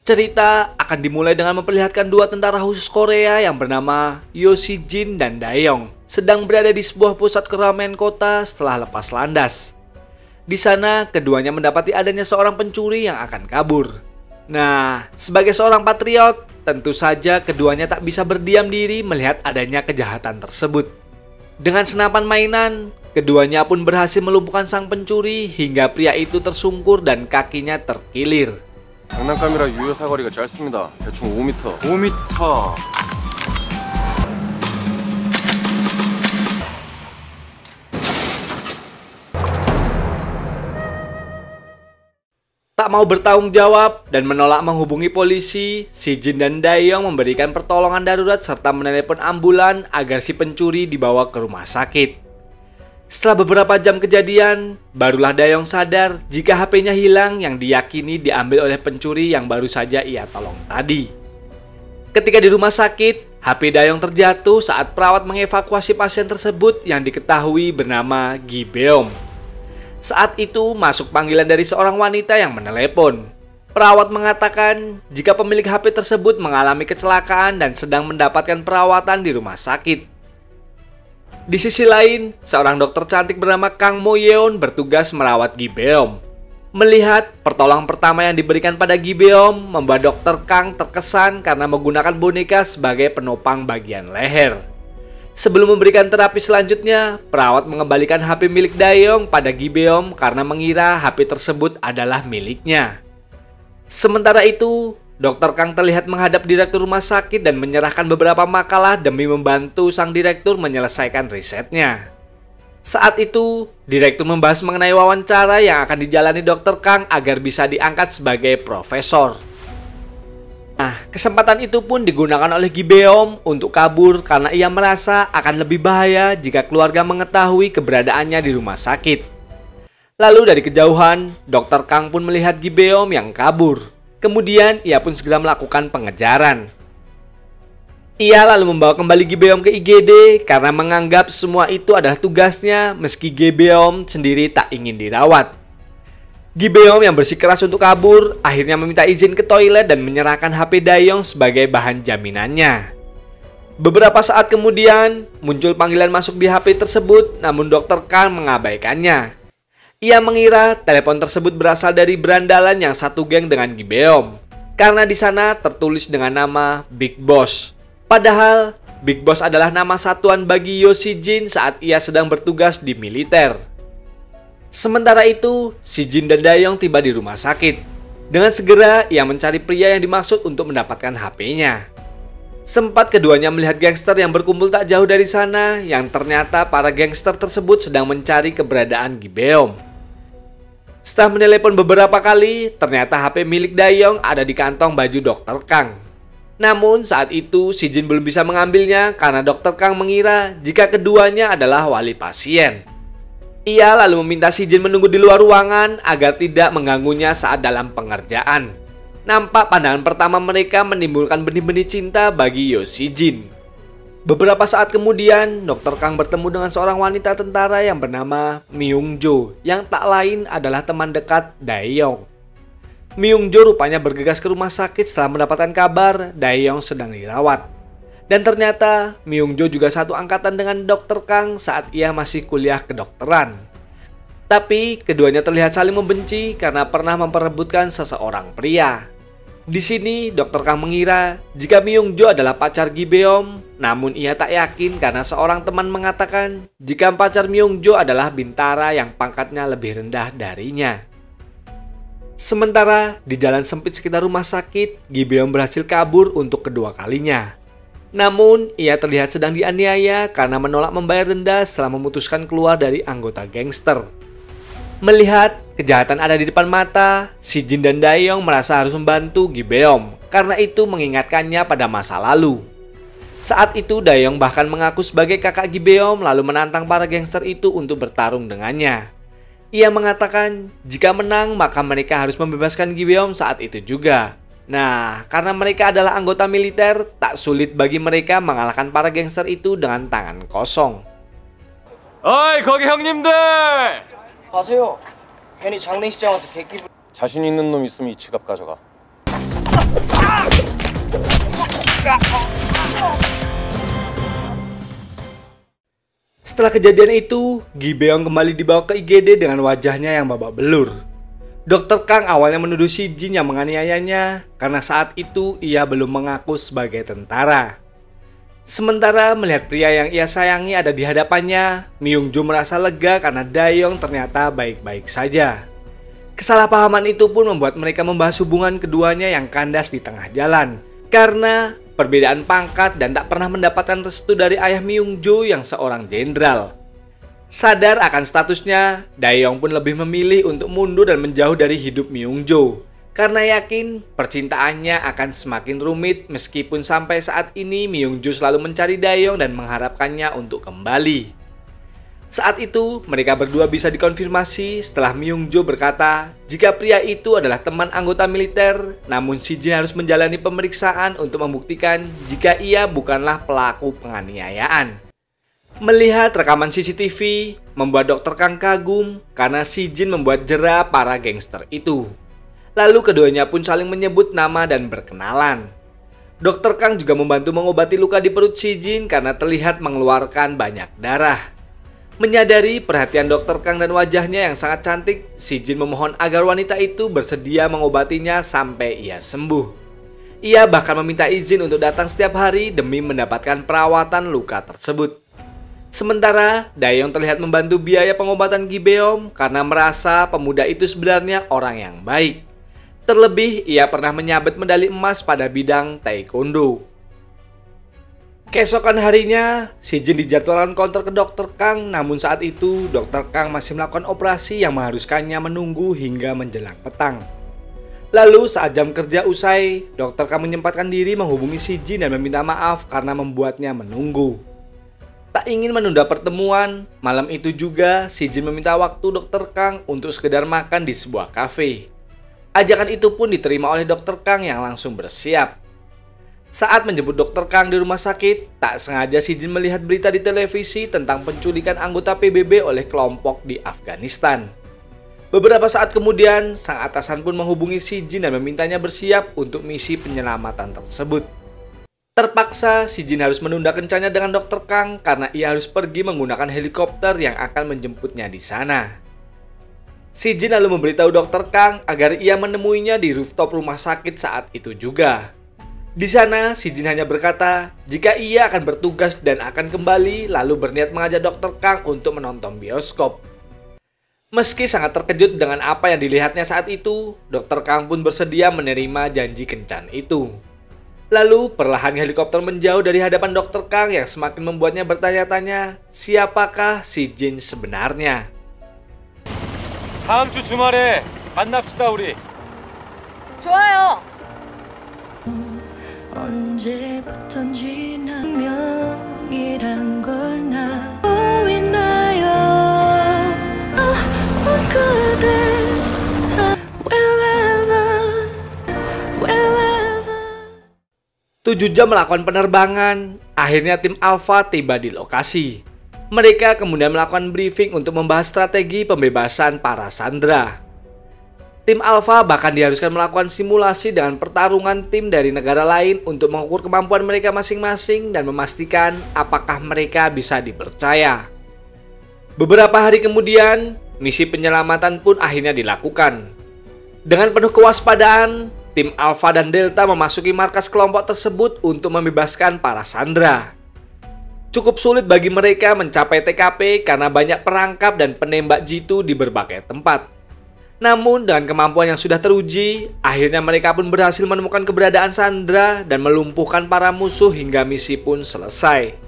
Cerita akan dimulai dengan memperlihatkan dua tentara khusus Korea yang bernama Yo Si Jin dan Dae-yong sedang berada di sebuah pusat keramaian kota setelah lepas landas. Di sana, keduanya mendapati adanya seorang pencuri yang akan kabur. Nah, sebagai seorang patriot, tentu saja keduanya tak bisa berdiam diri melihat adanya kejahatan tersebut. Dengan senapan mainan, keduanya pun berhasil melumpuhkan sang pencuri hingga pria itu tersungkur dan kakinya terkilir. 장난감이라 유효 사거리가 짧습니다. 대충 5m. 5m. Tak mau bertanggung jawab dan menolak menghubungi polisi, Si Jin dan Dae-yong memberikan pertolongan darurat serta menelepon ambulan agar si pencuri dibawa ke rumah sakit. Setelah beberapa jam kejadian, barulah Dae-yong sadar jika HP-nya hilang yang diyakini diambil oleh pencuri yang baru saja ia tolong tadi. Ketika di rumah sakit, HP Dae-yong terjatuh saat perawat mengevakuasi pasien tersebut yang diketahui bernama Gi Beom. Saat itu masuk panggilan dari seorang wanita yang menelepon. Perawat mengatakan jika pemilik HP tersebut mengalami kecelakaan dan sedang mendapatkan perawatan di rumah sakit. Di sisi lain, seorang dokter cantik bernama Kang Mo Yeon bertugas merawat Gi Beom. Melihat pertolongan pertama yang diberikan pada Gi Beom membuat dokter Kang terkesan karena menggunakan boneka sebagai penopang bagian leher. Sebelum memberikan terapi selanjutnya, perawat mengembalikan HP milik Dae-yong pada Gi Beom karena mengira HP tersebut adalah miliknya. Sementara itu, Dr. Kang terlihat menghadap direktur rumah sakit dan menyerahkan beberapa makalah demi membantu sang direktur menyelesaikan risetnya. Saat itu, direktur membahas mengenai wawancara yang akan dijalani Dr. Kang agar bisa diangkat sebagai profesor. Nah, kesempatan itu pun digunakan oleh Gi Beom untuk kabur karena ia merasa akan lebih bahaya jika keluarga mengetahui keberadaannya di rumah sakit. Lalu dari kejauhan, Dr. Kang pun melihat Gi Beom yang kabur. Kemudian ia pun segera melakukan pengejaran. Ia lalu membawa kembali Gi Beom ke IGD karena menganggap semua itu adalah tugasnya meski Gi Beom sendiri tak ingin dirawat. Gi Beom yang bersikeras untuk kabur akhirnya meminta izin ke toilet dan menyerahkan HP Dae-yong sebagai bahan jaminannya. Beberapa saat kemudian muncul panggilan masuk di HP tersebut namun Dr. Kang mengabaikannya. Ia mengira telepon tersebut berasal dari berandalan yang satu geng dengan Gi Beom karena di sana tertulis dengan nama Big Boss. Padahal Big Boss adalah nama satuan bagi Yo Si Jin saat ia sedang bertugas di militer. Sementara itu, Si Jin dan Dae-yong tiba di rumah sakit. Dengan segera ia mencari pria yang dimaksud untuk mendapatkan HP-nya. Sempat keduanya melihat gangster yang berkumpul tak jauh dari sana yang ternyata para gangster tersebut sedang mencari keberadaan Gi Beom. Setelah menelepon beberapa kali, ternyata HP milik Dae-yong ada di kantong baju Dr. Kang. Namun saat itu Si Jin belum bisa mengambilnya karena Dr. Kang mengira jika keduanya adalah wali pasien. Ia lalu meminta Si Jin menunggu di luar ruangan agar tidak mengganggunya saat dalam pengerjaan. Nampak pandangan pertama mereka menimbulkan benih-benih cinta bagi Yo Si Jin. Beberapa saat kemudian, Dr. Kang bertemu dengan seorang wanita tentara yang bernama Myung Jo, yang tak lain adalah teman dekat Dae-yong. Myung Jo rupanya bergegas ke rumah sakit setelah mendapatkan kabar Dae-yong sedang dirawat. Dan ternyata Myung Jo juga satu angkatan dengan Dr. Kang saat ia masih kuliah kedokteran. Tapi keduanya terlihat saling membenci karena pernah memperebutkan seseorang pria. Di sini, Dr. Kang mengira jika Myung Jo adalah pacar Gi Beom, namun ia tak yakin karena seorang teman mengatakan jika pacar Myung Jo adalah bintara yang pangkatnya lebih rendah darinya. Sementara di jalan sempit sekitar rumah sakit, Gi Beom berhasil kabur untuk kedua kalinya. Namun, ia terlihat sedang dianiaya karena menolak membayar denda setelah memutuskan keluar dari anggota gangster. Melihat kejahatan ada di depan mata, Si Jin dan Dae-yong merasa harus membantu Gi Beom karena itu mengingatkannya pada masa lalu. Saat itu Dae-yong bahkan mengaku sebagai kakak Gi Beom lalu menantang para gangster itu untuk bertarung dengannya. Ia mengatakan jika menang maka mereka harus membebaskan Gi Beom saat itu juga. Nah, karena mereka adalah anggota militer, tak sulit bagi mereka mengalahkan para gangster itu dengan tangan kosong. 어이 거기 형님들! 가세요. 괜히 장례식장 와서 객기. 자신 있는 놈 있으면 이 지갑 가져가. Setelah kejadian itu, Gi Beong kembali dibawa ke IGD dengan wajahnya yang babak belur. Dr. Kang awalnya menuduh Si Jin yang menganiayanya karena saat itu ia belum mengaku sebagai tentara. Sementara melihat pria yang ia sayangi ada di hadapannya, Myung-jo merasa lega karena Dae-yong ternyata baik-baik saja. Kesalahpahaman itu pun membuat mereka membahas hubungan keduanya yang kandas di tengah jalan karena perbedaan pangkat dan tak pernah mendapatkan restu dari ayah Myung-jo yang seorang jenderal. Sadar akan statusnya, Dae-yong pun lebih memilih untuk mundur dan menjauh dari hidup Myung-jo karena yakin percintaannya akan semakin rumit meskipun sampai saat ini Myung-jo selalu mencari Dae-yong dan mengharapkannya untuk kembali. Saat itu, mereka berdua bisa dikonfirmasi setelah Myung-jo berkata jika pria itu adalah teman anggota militer, namun Si Jin harus menjalani pemeriksaan untuk membuktikan jika ia bukanlah pelaku penganiayaan. Melihat rekaman CCTV, membuat Dr. Kang kagum karena Si Jin membuat jera para gangster itu. Lalu keduanya pun saling menyebut nama dan berkenalan. Dr. Kang juga membantu mengobati luka di perut Si Jin karena terlihat mengeluarkan banyak darah. Menyadari perhatian Dr. Kang dan wajahnya yang sangat cantik, Si Jin memohon agar wanita itu bersedia mengobatinya sampai ia sembuh. Ia bahkan meminta izin untuk datang setiap hari demi mendapatkan perawatan luka tersebut. Sementara, Dae-yong terlihat membantu biaya pengobatan Gi Beong karena merasa pemuda itu sebenarnya orang yang baik. Terlebih, ia pernah menyabet medali emas pada bidang taekwondo. Keesokan harinya, Si Jin dijadwalkan konter ke Dr. Kang, namun saat itu Dr. Kang masih melakukan operasi yang mengharuskannya menunggu hingga menjelang petang. Lalu saat jam kerja usai, Dr. Kang menyempatkan diri menghubungi Si Jin dan meminta maaf karena membuatnya menunggu. Tak ingin menunda pertemuan, malam itu juga Si Jin meminta waktu Dr. Kang untuk sekedar makan di sebuah kafe. Ajakan itu pun diterima oleh Dr. Kang yang langsung bersiap. Saat menjemput Dr. Kang di rumah sakit, tak sengaja Si Jin melihat berita di televisi tentang penculikan anggota PBB oleh kelompok di Afghanistan. Beberapa saat kemudian, sang atasan pun menghubungi Si Jin dan memintanya bersiap untuk misi penyelamatan tersebut. Terpaksa, Si Jin harus menunda kencannya dengan Dr. Kang karena ia harus pergi menggunakan helikopter yang akan menjemputnya di sana. Si Jin lalu memberitahu Dr. Kang agar ia menemuinya di rooftop rumah sakit saat itu juga. Di sana, Si Jin hanya berkata jika ia akan bertugas dan akan kembali, lalu berniat mengajak Dr. Kang untuk menonton bioskop. Meski sangat terkejut dengan apa yang dilihatnya saat itu, Dr. Kang pun bersedia menerima janji kencan itu. Lalu, perlahan helikopter menjauh dari hadapan Dr. Kang yang semakin membuatnya bertanya-tanya, siapakah Si Jin sebenarnya? 다음 주 주말에 만납시다 우리. 좋아요. 언제부턴지 운명이란 걸 알고 있나요? 그대 wherever 7 jam melakukan penerbangan, akhirnya tim Alpha tiba di lokasi. Mereka kemudian melakukan briefing untuk membahas strategi pembebasan para sandera. Tim Alpha bahkan diharuskan melakukan simulasi dengan pertarungan tim dari negara lain untuk mengukur kemampuan mereka masing-masing dan memastikan apakah mereka bisa dipercaya. Beberapa hari kemudian, misi penyelamatan pun akhirnya dilakukan. Dengan penuh kewaspadaan, tim Alpha dan Delta memasuki markas kelompok tersebut untuk membebaskan para sandera. Cukup sulit bagi mereka mencapai TKP karena banyak perangkap dan penembak jitu di berbagai tempat. Namun dengan kemampuan yang sudah teruji, akhirnya mereka pun berhasil menemukan keberadaan sandera dan melumpuhkan para musuh hingga misi pun selesai.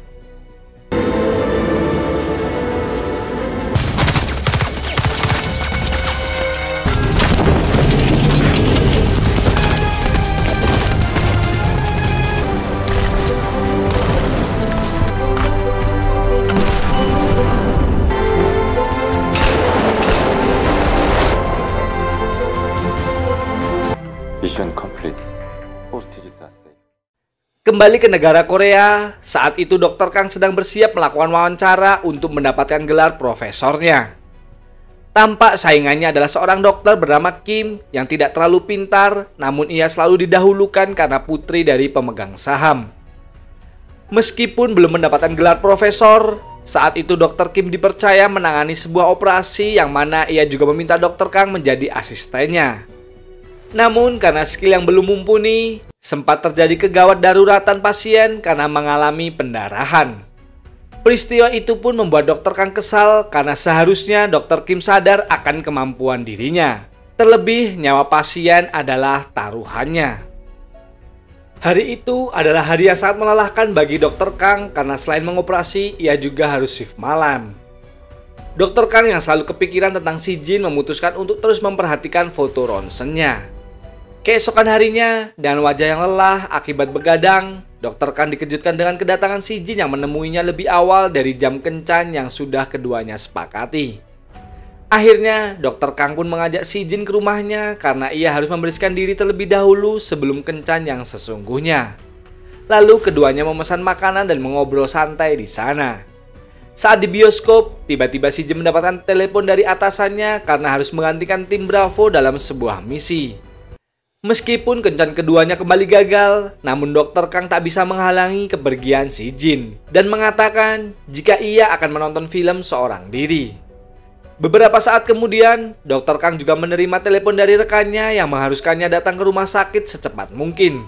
미션 컴플리트. 호스티지스 아세이. Kembali ke negara Korea, saat itu Dr. Kang sedang bersiap melakukan wawancara untuk mendapatkan gelar profesornya. Tampak saingannya adalah seorang dokter bernama Kim yang tidak terlalu pintar, namun ia selalu didahulukan karena putri dari pemegang saham. Meskipun belum mendapatkan gelar profesor, saat itu Dr. Kim dipercaya menangani sebuah operasi yang mana ia juga meminta Dr. Kang menjadi asistennya. Namun karena skill yang belum mumpuni, sempat terjadi kegawat daruratan pasien karena mengalami pendarahan. Peristiwa itu pun membuat Dr. Kang kesal karena seharusnya Dr. Kim sadar akan kemampuan dirinya. Terlebih nyawa pasien adalah taruhannya. Hari itu adalah hari yang sangat melelahkan bagi Dr. Kang karena selain mengoperasi, ia juga harus shift malam. Dr. Kang yang selalu kepikiran tentang si Jin memutuskan untuk terus memperhatikan foto ronsennya. Keesokan harinya, dengan wajah yang lelah akibat begadang, Dr. Kang dikejutkan dengan kedatangan si Jin yang menemuinya lebih awal dari jam kencan yang sudah keduanya sepakati. Akhirnya, Dr. Kang pun mengajak si Jin ke rumahnya karena ia harus membersihkan diri terlebih dahulu sebelum kencan yang sesungguhnya. Lalu keduanya memesan makanan dan mengobrol santai di sana. Saat di bioskop, tiba-tiba si Jin mendapatkan telepon dari atasannya karena harus menggantikan tim Bravo dalam sebuah misi. Meskipun kencan keduanya kembali gagal, namun Dr. Kang tak bisa menghalangi kepergian si Jin dan mengatakan jika ia akan menonton film seorang diri. Beberapa saat kemudian, Dr. Kang juga menerima telepon dari rekannya yang mengharuskannya datang ke rumah sakit secepat mungkin.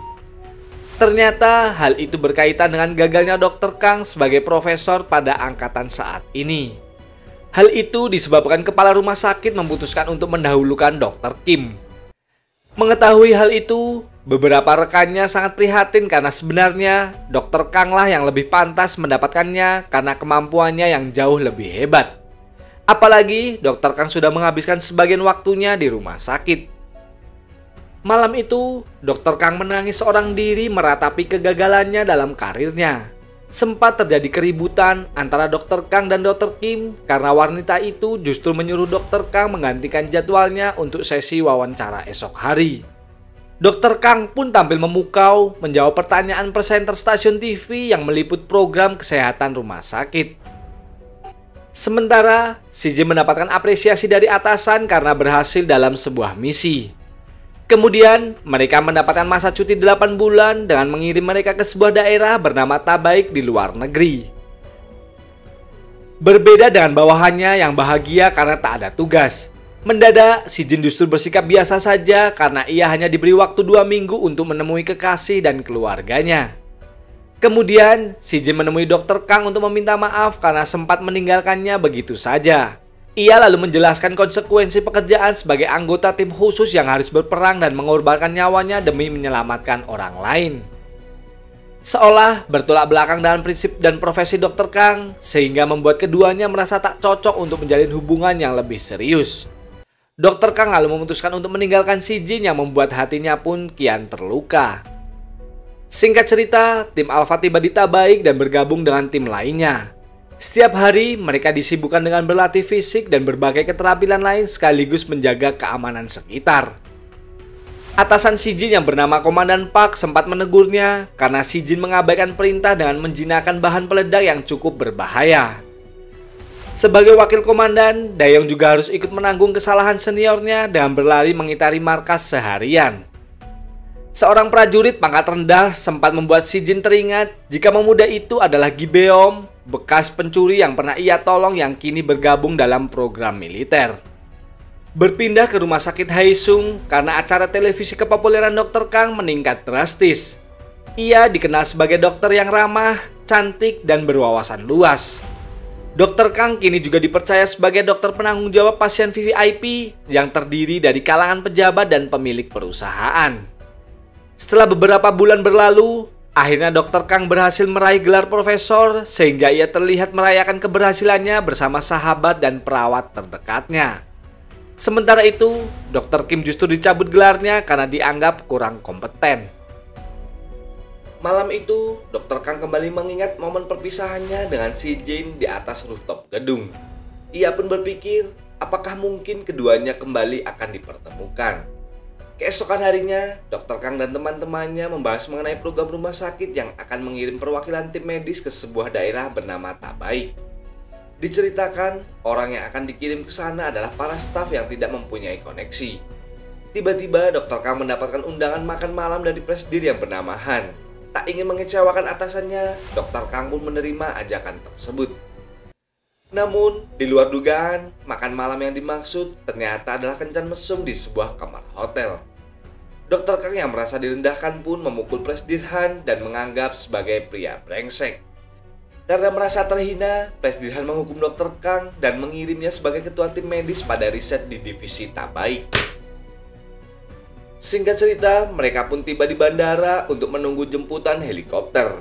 Ternyata hal itu berkaitan dengan gagalnya Dr. Kang sebagai profesor pada angkatan saat ini. Hal itu disebabkan kepala rumah sakit memutuskan untuk mendahulukan Dr. Kim. Mengetahui hal itu, beberapa rekannya sangat prihatin karena sebenarnya Dr. Kang lah yang lebih pantas mendapatkannya karena kemampuannya yang jauh lebih hebat. Apalagi Dr. Kang sudah menghabiskan sebagian waktunya di rumah sakit. Malam itu, Dr. Kang menangis seorang diri meratapi kegagalannya dalam karirnya. Sempat terjadi keributan antara Dr. Kang dan Dr. Kim karena wanita itu justru menyuruh Dr. Kang menggantikan jadwalnya untuk sesi wawancara esok hari. Dr. Kang pun tampil memukau menjawab pertanyaan presenter stasiun TV yang meliput program kesehatan rumah sakit. Sementara, si Jin mendapatkan apresiasi dari atasan karena berhasil dalam sebuah misi. Kemudian, mereka mendapatkan masa cuti 8 bulan dengan mengirim mereka ke sebuah daerah bernama Tabaik di luar negeri. Berbeda dengan bawahannya yang bahagia karena tak ada tugas. Mendadak, si Jin justru bersikap biasa saja karena ia hanya diberi waktu 2 minggu untuk menemui kekasih dan keluarganya. Kemudian, si Jin menemui Dr. Kang untuk meminta maaf karena sempat meninggalkannya begitu saja. Ia lalu menjelaskan konsekuensi pekerjaan sebagai anggota tim khusus yang harus berperang dan mengorbankan nyawanya demi menyelamatkan orang lain. Seolah bertolak belakang dengan prinsip dan profesi Dr. Kang, sehingga membuat keduanya merasa tak cocok untuk menjalin hubungan yang lebih serius. Dr. Kang lalu memutuskan untuk meninggalkan si Jin yang membuat hatinya pun kian terluka. Singkat cerita, tim Alpha tiba di Tabaik dan bergabung dengan tim lainnya. Setiap hari, mereka disibukkan dengan berlatih fisik dan berbagai keterampilan lain sekaligus menjaga keamanan sekitar. Atasan si Jin yang bernama Komandan Park sempat menegurnya karena si Jin mengabaikan perintah dengan menjinakkan bahan peledak yang cukup berbahaya. Sebagai wakil komandan, Dayong juga harus ikut menanggung kesalahan seniornya dengan berlari mengitari markas seharian. Seorang prajurit pangkat rendah sempat membuat si Jin teringat jika pemuda itu adalah Gibeom, bekas pencuri yang pernah ia tolong yang kini bergabung dalam program militer. Berpindah ke rumah sakit Haesung karena acara televisi kepopuleran Dr. Kang meningkat drastis. Ia dikenal sebagai dokter yang ramah, cantik, dan berwawasan luas. Dr. Kang kini juga dipercaya sebagai dokter penanggung jawab pasien VVIP yang terdiri dari kalangan pejabat dan pemilik perusahaan. Setelah beberapa bulan berlalu, akhirnya Dr. Kang berhasil meraih gelar profesor sehingga ia terlihat merayakan keberhasilannya bersama sahabat dan perawat terdekatnya. Sementara itu, Dr. Kim justru dicabut gelarnya karena dianggap kurang kompeten. Malam itu, Dr. Kang kembali mengingat momen perpisahannya dengan si Jin di atas rooftop gedung. Ia pun berpikir, apakah mungkin keduanya kembali akan dipertemukan. Keesokan harinya, Dr. Kang dan teman-temannya membahas mengenai program rumah sakit yang akan mengirim perwakilan tim medis ke sebuah daerah bernama Tabaik. Diceritakan, orang yang akan dikirim ke sana adalah para staf yang tidak mempunyai koneksi. Tiba-tiba Dr. Kang mendapatkan undangan makan malam dari presidir yang bernama Han. Tak ingin mengecewakan atasannya, Dr. Kang pun menerima ajakan tersebut. Namun, di luar dugaan, makan malam yang dimaksud ternyata adalah kencan mesum di sebuah kamar hotel. Dr. Kang yang merasa direndahkan pun memukul Presidir Han dan menganggap sebagai pria brengsek. Karena merasa terhina, Presidir Han menghukum Dr. Kang dan mengirimnya sebagai ketua tim medis pada riset di divisi Tabaik. Singkat cerita, mereka pun tiba di bandara untuk menunggu jemputan helikopter.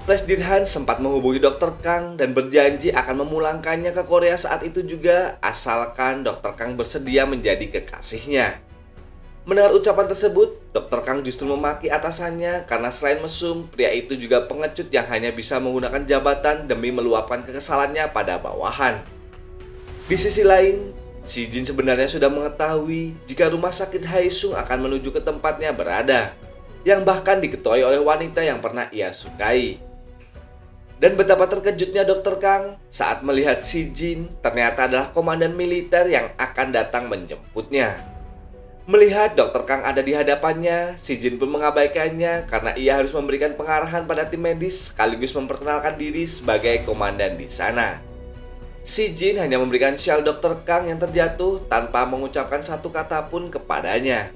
Presidir Han sempat menghubungi Dr. Kang dan berjanji akan memulangkannya ke Korea saat itu juga, asalkan Dr. Kang bersedia menjadi kekasihnya. Mendengar ucapan tersebut, Dr. Kang justru memaki atasannya karena selain mesum, pria itu juga pengecut yang hanya bisa menggunakan jabatan demi meluapkan kekesalannya pada bawahan. Di sisi lain, Si Jin sebenarnya sudah mengetahui jika rumah sakit Haesung akan menuju ke tempatnya berada, yang bahkan diketuai oleh wanita yang pernah ia sukai. Dan betapa terkejutnya Dr. Kang saat melihat Si Jin ternyata adalah komandan militer yang akan datang menjemputnya. Melihat Dr. Kang ada di hadapannya, Si Jin pun mengabaikannya karena ia harus memberikan pengarahan pada tim medis sekaligus memperkenalkan diri sebagai komandan di sana. Si Jin hanya memberikan syal Dr. Kang yang terjatuh tanpa mengucapkan satu kata pun kepadanya.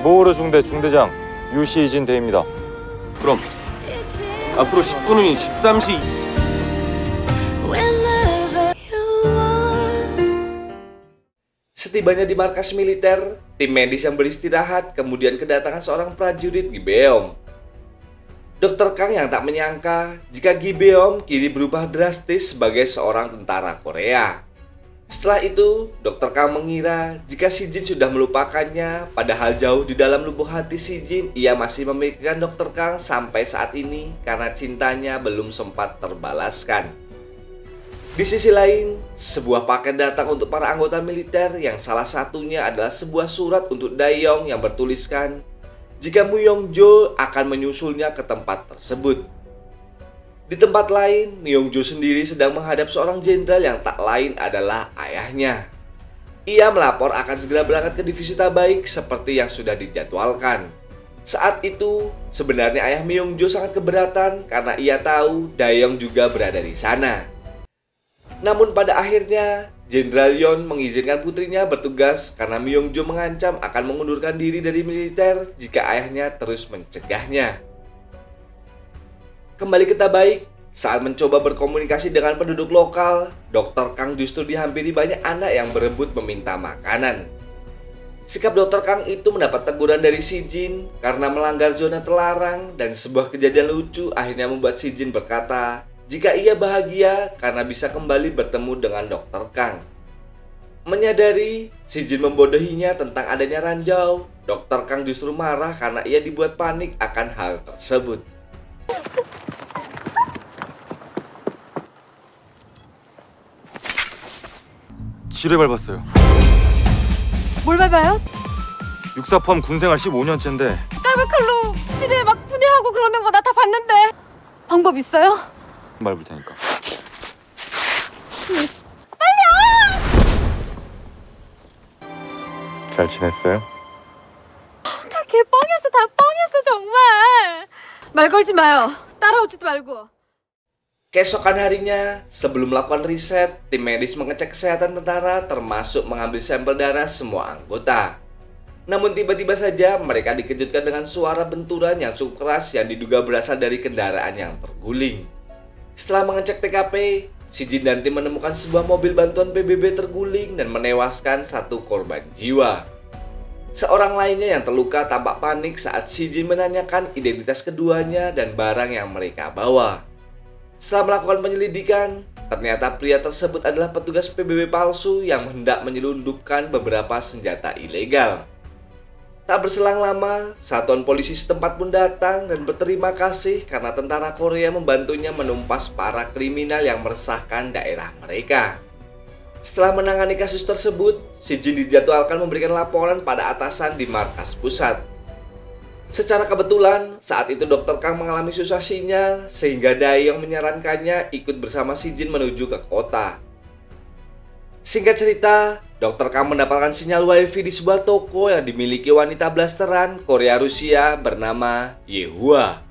모호르 중대 중대장 유시진 대입니다. 그럼 앞으로 10분은 13시 Setibanya di markas militer, tim medis yang beristirahat kemudian kedatangan seorang prajurit Gibeom. Dr. Kang yang tak menyangka jika Gibeom kini berubah drastis sebagai seorang tentara Korea. Setelah itu, Dr. Kang mengira jika Si Jin sudah melupakannya, padahal jauh di dalam lubuk hati Si Jin ia masih memikirkan Dr. Kang sampai saat ini karena cintanya belum sempat terbalaskan. Di sisi lain, sebuah paket datang untuk para anggota militer yang salah satunya adalah sebuah surat untuk Daeyong yang bertuliskan jika Myongjo akan menyusulnya ke tempat tersebut. Di tempat lain, Myongjo sendiri sedang menghadap seorang jenderal yang tak lain adalah ayahnya. Ia melapor akan segera berangkat ke divisi Tabaik seperti yang sudah dijadwalkan. Saat itu, sebenarnya ayah Myongjo sangat keberatan karena ia tahu Daeyong juga berada di sana. Namun pada akhirnya, Jenderal Yon mengizinkan putrinya bertugas karena Myongjo mengancam akan mengundurkan diri dari militer jika ayahnya terus mencegahnya. Kembali ke Tabaik, saat mencoba berkomunikasi dengan penduduk lokal, Dr. Kang justru dihampiri banyak anak yang berebut meminta makanan. Sikap Dr. Kang itu mendapat teguran dari Si Jin karena melanggar zona terlarang dan sebuah kejadian lucu akhirnya membuat Si Jin berkata jika ia bahagia karena bisa kembali bertemu dengan Dr. Kang. Menyadari Si Jin membodohinya tentang adanya ranjau, Dr. Kang justru marah karena ia dibuat panik akan hal tersebut. 지뢰 밟았어요. 뭘 밟아요? 육사 포함 군생활 15년째인데 까불 칼로 지뢰 막 분해하고 그러는 거 나 다 봤는데. 방법 있어요? 밟을 테니까. 잘 지냈어요? 다 개뻥이었어, 다 뻥이었어 정말. 말 걸지 마요. 따라오지도 말고. Keesokan harinya, sebelum melakukan riset, tim medis mengecek kesehatan tentara termasuk mengambil sampel darah semua anggota. Namun tiba-tiba saja mereka dikejutkan dengan suara benturan yang cukup keras yang diduga berasal dari kendaraan yang terguling. Setelah mengecek TKP, Si Jin dan tim menemukan sebuah mobil bantuan PBB terguling dan menewaskan satu korban jiwa. Seorang lainnya yang terluka tampak panik saat Si Jin menanyakan identitas keduanya dan barang yang mereka bawa. Setelah melakukan penyelidikan, ternyata pria tersebut adalah petugas PBB palsu yang hendak menyelundupkan beberapa senjata ilegal. Tak berselang lama, satuan polisi setempat pun datang dan berterima kasih karena tentara Korea membantunya menumpas para kriminal yang meresahkan daerah mereka. Setelah menangani kasus tersebut, Si Jin dijadwalkan memberikan laporan pada atasan di markas pusat. Secara kebetulan, saat itu Dr. Kang mengalami susah sinyal sehingga Daeyong menyarankannya ikut bersama Si Jin menuju ke kota. Singkat cerita, Dr. Kang mendapatkan sinyal wifi di sebuah toko yang dimiliki wanita blasteran Korea Rusia bernama Yehua.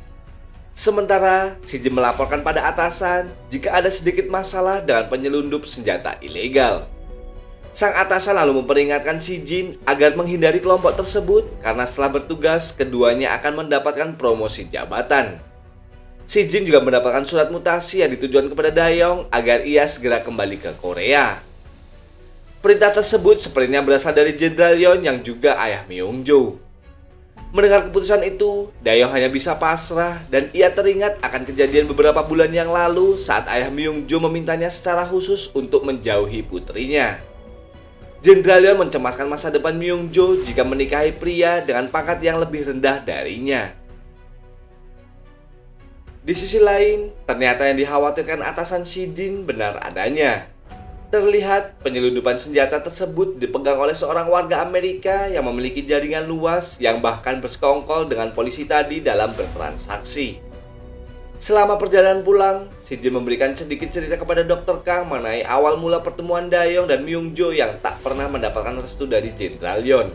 Sementara, Si Jin melaporkan pada atasan jika ada sedikit masalah dengan penyelundup senjata ilegal. Sang atasan lalu memperingatkan Si Jin agar menghindari kelompok tersebut karena setelah bertugas, keduanya akan mendapatkan promosi jabatan. Si Jin juga mendapatkan surat mutasi yang ditujukan kepada Daeyong agar ia segera kembali ke Korea. Perintah tersebut sepertinya berasal dari Jenderal Yon yang juga ayah Myung-jo. Mendengar keputusan itu, Daeyong hanya bisa pasrah dan ia teringat akan kejadian beberapa bulan yang lalu saat ayah Myung-jo memintanya secara khusus untuk menjauhi putrinya. Jenderal Yon mencemaskan masa depan Myung-jo jika menikahi pria dengan pangkat yang lebih rendah darinya. Di sisi lain, ternyata yang dikhawatirkan atasan Si Jin benar adanya. Terlihat penyelundupan senjata tersebut dipegang oleh seorang warga Amerika yang memiliki jaringan luas yang bahkan bersekongkol dengan polisi tadi dalam bertransaksi. Selama perjalanan pulang, Si Jin memberikan sedikit cerita kepada Dr. Kang mengenai awal mula pertemuan Daeyong dan Myung-jo yang tak pernah mendapatkan restu dari Jenderal Yon.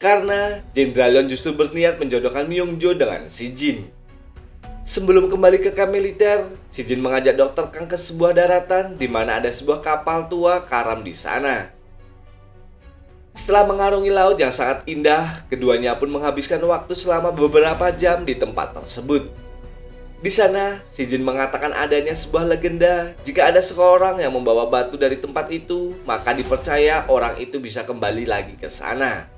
Karena Jenderal Yon justru berniat menjodohkan Myung-jo dengan Si Jin. Sebelum kembali ke kamp militer, Si Jin mengajak Dr. Kang ke sebuah daratan di mana ada sebuah kapal tua karam di sana. Setelah mengarungi laut yang sangat indah, keduanya pun menghabiskan waktu selama beberapa jam di tempat tersebut. Di sana, Si Jin mengatakan adanya sebuah legenda jika ada seseorang yang membawa batu dari tempat itu, maka dipercaya orang itu bisa kembali lagi ke sana.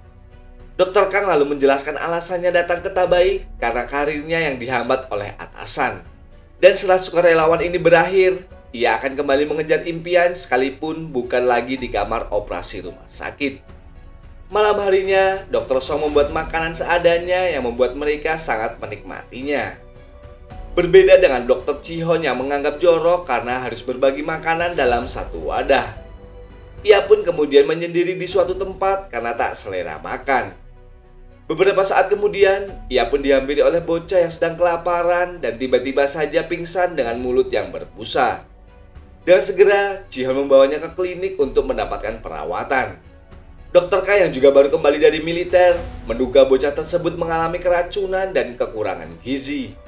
Dr. Kang lalu menjelaskan alasannya datang ke Tabaik karena karirnya yang dihambat oleh atasan. Dan setelah sukarelawan ini berakhir, ia akan kembali mengejar impian sekalipun bukan lagi di kamar operasi rumah sakit. Malam harinya, Dr. Song membuat makanan seadanya yang membuat mereka sangat menikmatinya. Berbeda dengan Dr. Chihon yang menganggap jorok karena harus berbagi makanan dalam satu wadah. Ia pun kemudian menyendiri di suatu tempat karena tak selera makan. Beberapa saat kemudian, ia pun dihampiri oleh bocah yang sedang kelaparan dan tiba-tiba saja pingsan dengan mulut yang berbusa. Dengan segera, Chihon membawanya ke klinik untuk mendapatkan perawatan. Dr. K yang juga baru kembali dari militer, menduga bocah tersebut mengalami keracunan dan kekurangan gizi.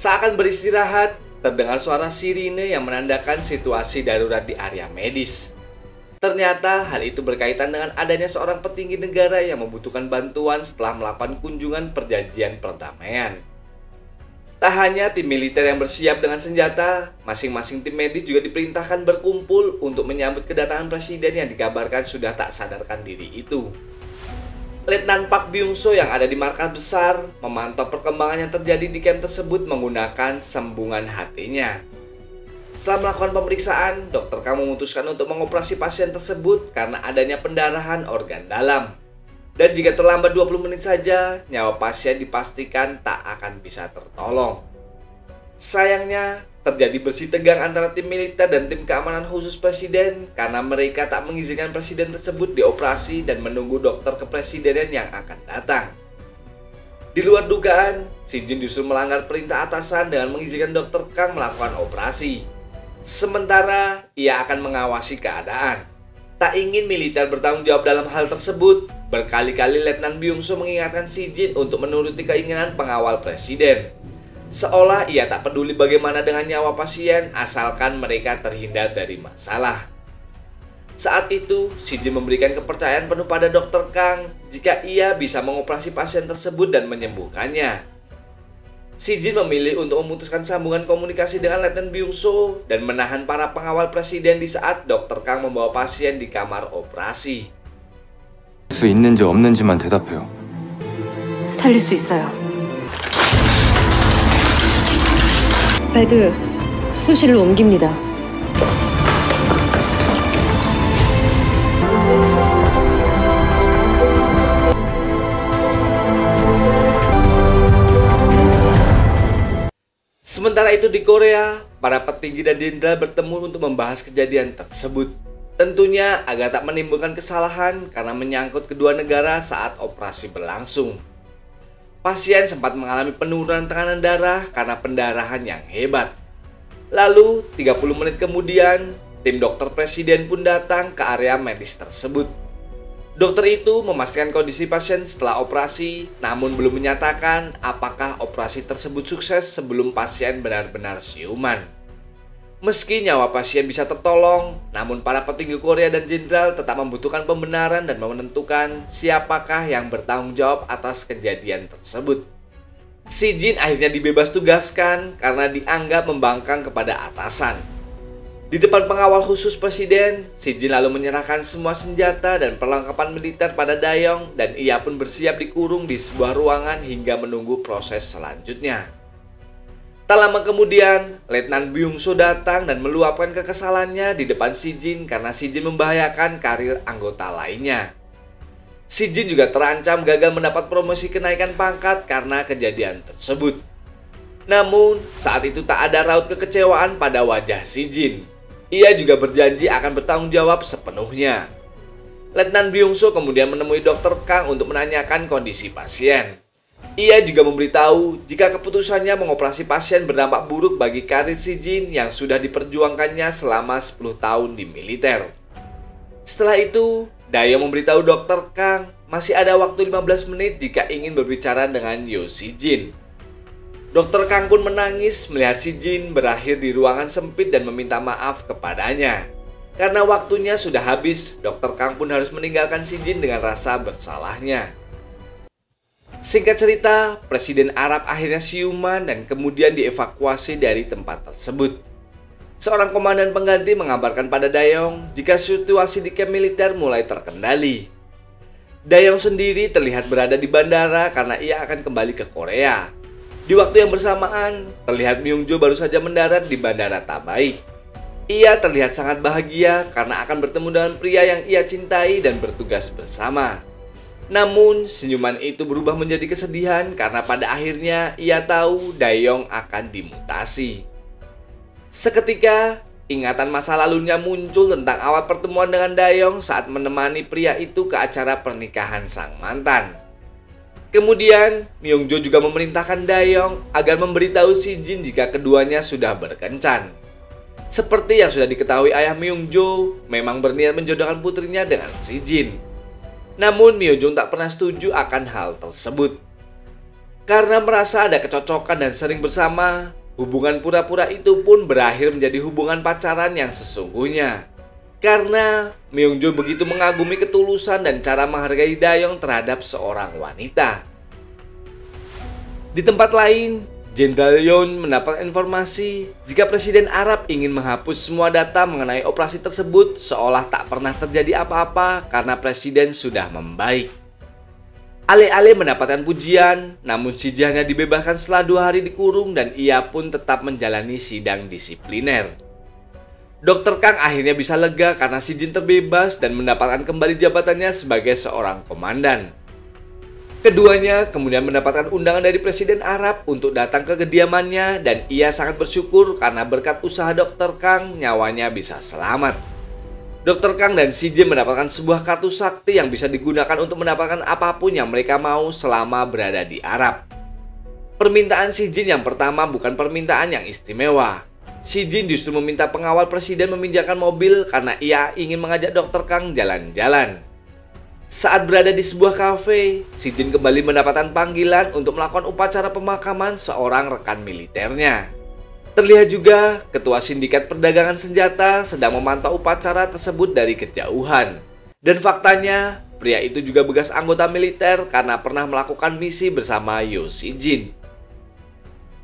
Seakan beristirahat, terdengar suara sirine yang menandakan situasi darurat di area medis. Ternyata hal itu berkaitan dengan adanya seorang petinggi negara yang membutuhkan bantuan setelah melakukan kunjungan perjanjian perdamaian. Tak hanya tim militer yang bersiap dengan senjata, masing-masing tim medis juga diperintahkan berkumpul untuk menyambut kedatangan presiden yang dikabarkan sudah tak sadarkan diri itu. Letnan Park Byung-so yang ada di markas besar memantau perkembangan yang terjadi di camp tersebut menggunakan sambungan HT-nya. Setelah melakukan pemeriksaan, Dr. Kang memutuskan untuk mengoperasi pasien tersebut karena adanya pendarahan organ dalam. Dan jika terlambat 20 menit saja, nyawa pasien dipastikan tak akan bisa tertolong. Sayangnya, terjadi bersih tegang antara tim militer dan tim keamanan khusus presiden karena mereka tak mengizinkan presiden tersebut dioperasi dan menunggu dokter kepresidenan yang akan datang. Di luar dugaan, Si Jin justru melanggar perintah atasan dengan mengizinkan Dr. Kang melakukan operasi. Sementara ia akan mengawasi keadaan. Tak ingin militer bertanggung jawab dalam hal tersebut, berkali-kali Letnan Byung-so mengingatkan Si Jin untuk menuruti keinginan pengawal presiden. Seolah ia tak peduli bagaimana dengan nyawa pasien asalkan mereka terhindar dari masalah. Saat itu, Si Jin memberikan kepercayaan penuh pada Dr. Kang jika ia bisa mengoperasi pasien tersebut dan menyembuhkannya. Si Jin memilih untuk memutuskan sambungan komunikasi dengan Letnan Byung-so dan menahan para pengawal presiden di saat Dr. Kang membawa pasien di kamar operasi. 수 있는지 없는지만 대답해요. 살릴 수 있어요. 베드 수술실로 옮깁니다. Sementara itu di Korea, para petinggi dan jenderal bertemu untuk membahas kejadian tersebut. Tentunya agar tak menimbulkan kesalahan karena menyangkut kedua negara saat operasi berlangsung. Pasien sempat mengalami penurunan tekanan darah karena pendarahan yang hebat. Lalu 30 menit kemudian, tim dokter presiden pun datang ke area medis tersebut. Dokter itu memastikan kondisi pasien setelah operasi, namun belum menyatakan apakah operasi tersebut sukses sebelum pasien benar-benar siuman. Meski nyawa pasien bisa tertolong, namun para petinggi Korea dan jenderal tetap membutuhkan pembenaran dan menentukan siapakah yang bertanggung jawab atas kejadian tersebut. Si Jin akhirnya dibebas tugaskan karena dianggap membangkang kepada atasan. Di depan pengawal khusus presiden, si Jin lalu menyerahkan semua senjata dan perlengkapan militer pada Daeyong dan ia pun bersiap dikurung di sebuah ruangan hingga menunggu proses selanjutnya. Tak lama kemudian, Letnan Byung-soo datang dan meluapkan kekesalannya di depan si Jin karena si Jin membahayakan karir anggota lainnya. Si Jin juga terancam gagal mendapat promosi kenaikan pangkat karena kejadian tersebut. Namun, saat itu tak ada raut kekecewaan pada wajah si Jin. Ia juga berjanji akan bertanggung jawab sepenuhnya. Letnan Byung-soo kemudian menemui Dr. Kang untuk menanyakan kondisi pasien. Ia juga memberitahu jika keputusannya mengoperasi pasien berdampak buruk bagi karir si Jin yang sudah diperjuangkannya selama 10 tahun di militer. Setelah itu, Daeyong memberitahu Dr. Kang masih ada waktu 15 menit jika ingin berbicara dengan Yo Si Jin. Dr. Kang pun menangis melihat si Jin berakhir di ruangan sempit dan meminta maaf kepadanya. Karena waktunya sudah habis, Dr. Kang pun harus meninggalkan si Jin dengan rasa bersalahnya. Singkat cerita, Presiden Arab akhirnya siuman dan kemudian dievakuasi dari tempat tersebut. Seorang komandan pengganti mengabarkan pada Daeyong jika situasi di kamp militer mulai terkendali. Daeyong sendiri terlihat berada di bandara karena ia akan kembali ke Korea. Di waktu yang bersamaan, terlihat Myung-jo baru saja mendarat di bandara Tabaik. Ia terlihat sangat bahagia karena akan bertemu dengan pria yang ia cintai dan bertugas bersama. Namun, senyuman itu berubah menjadi kesedihan karena pada akhirnya ia tahu Daeyong akan dimutasi. Seketika, ingatan masa lalunya muncul tentang awal pertemuan dengan Daeyong saat menemani pria itu ke acara pernikahan sang mantan. Kemudian, Myung-jo juga memerintahkan Daeyong agar memberitahu si Jin jika keduanya sudah berkencan. Seperti yang sudah diketahui ayah Myung-jo, memang berniat menjodohkan putrinya dengan si Jin. Namun Myo-jong tak pernah setuju akan hal tersebut. Karena merasa ada kecocokan dan sering bersama, hubungan pura-pura itu pun berakhir menjadi hubungan pacaran yang sesungguhnya. Karena Myung-jo begitu mengagumi ketulusan dan cara menghargai Daeyong terhadap seorang wanita. Di tempat lain, Jenderal Yoon mendapat informasi jika Presiden Arab ingin menghapus semua data mengenai operasi tersebut seolah tak pernah terjadi apa-apa karena Presiden sudah membaik. Ale-ale mendapatkan pujian, namun si Jin hanya dibebaskan setelah 2 hari dikurung dan ia pun tetap menjalani sidang disipliner. Dr. Kang akhirnya bisa lega karena si Jin terbebas dan mendapatkan kembali jabatannya sebagai seorang komandan. Keduanya kemudian mendapatkan undangan dari Presiden Arab untuk datang ke kediamannya dan ia sangat bersyukur karena berkat usaha Dr. Kang nyawanya bisa selamat. Dr. Kang dan si Jin mendapatkan sebuah kartu sakti yang bisa digunakan untuk mendapatkan apapun yang mereka mau selama berada di Arab. Permintaan si Jin yang pertama bukan permintaan yang istimewa. Si Jin justru meminta pengawal presiden meminjamkan mobil karena ia ingin mengajak Dr. Kang jalan-jalan. Saat berada di sebuah kafe, si Jin kembali mendapatkan panggilan untuk melakukan upacara pemakaman seorang rekan militernya. Terlihat juga ketua sindikat perdagangan senjata sedang memantau upacara tersebut dari kejauhan. Dan faktanya, pria itu juga bekas anggota militer karena pernah melakukan misi bersama Yo Si Jin.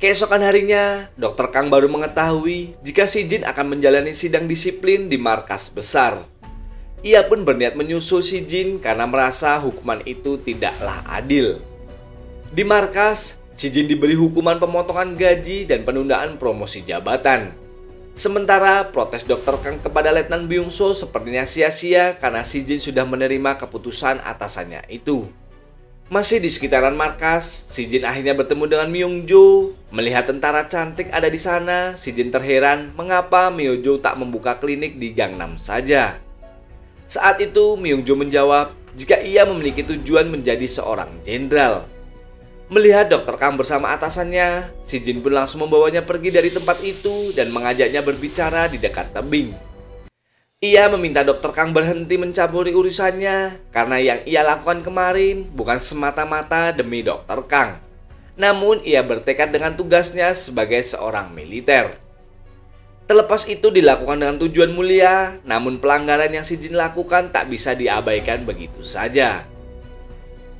Keesokan harinya, Dr. Kang baru mengetahui jika si Jin akan menjalani sidang disiplin di markas besar. Ia pun berniat menyusul si Jin karena merasa hukuman itu tidaklah adil. Di markas, si Jin diberi hukuman pemotongan gaji dan penundaan promosi jabatan. Sementara protes Dr. Kang kepada Letnan Byung-soo sepertinya sia-sia karena si Jin sudah menerima keputusan atasannya itu. Masih di sekitaran markas, si Jin akhirnya bertemu dengan Myung-jo. Melihat tentara cantik ada di sana, si Jin terheran mengapa Myung-jo tak membuka klinik di Gangnam saja. Saat itu Myung-jo menjawab jika ia memiliki tujuan menjadi seorang jenderal. Melihat Dr. Kang bersama atasannya, si Jin pun langsung membawanya pergi dari tempat itu dan mengajaknya berbicara di dekat tebing. Ia meminta Dr. Kang berhenti mencampuri urusannya karena yang ia lakukan kemarin bukan semata-mata demi Dr. Kang. Namun ia bertekad dengan tugasnya sebagai seorang militer. Terlepas itu dilakukan dengan tujuan mulia, namun pelanggaran yang si Jin lakukan tak bisa diabaikan begitu saja.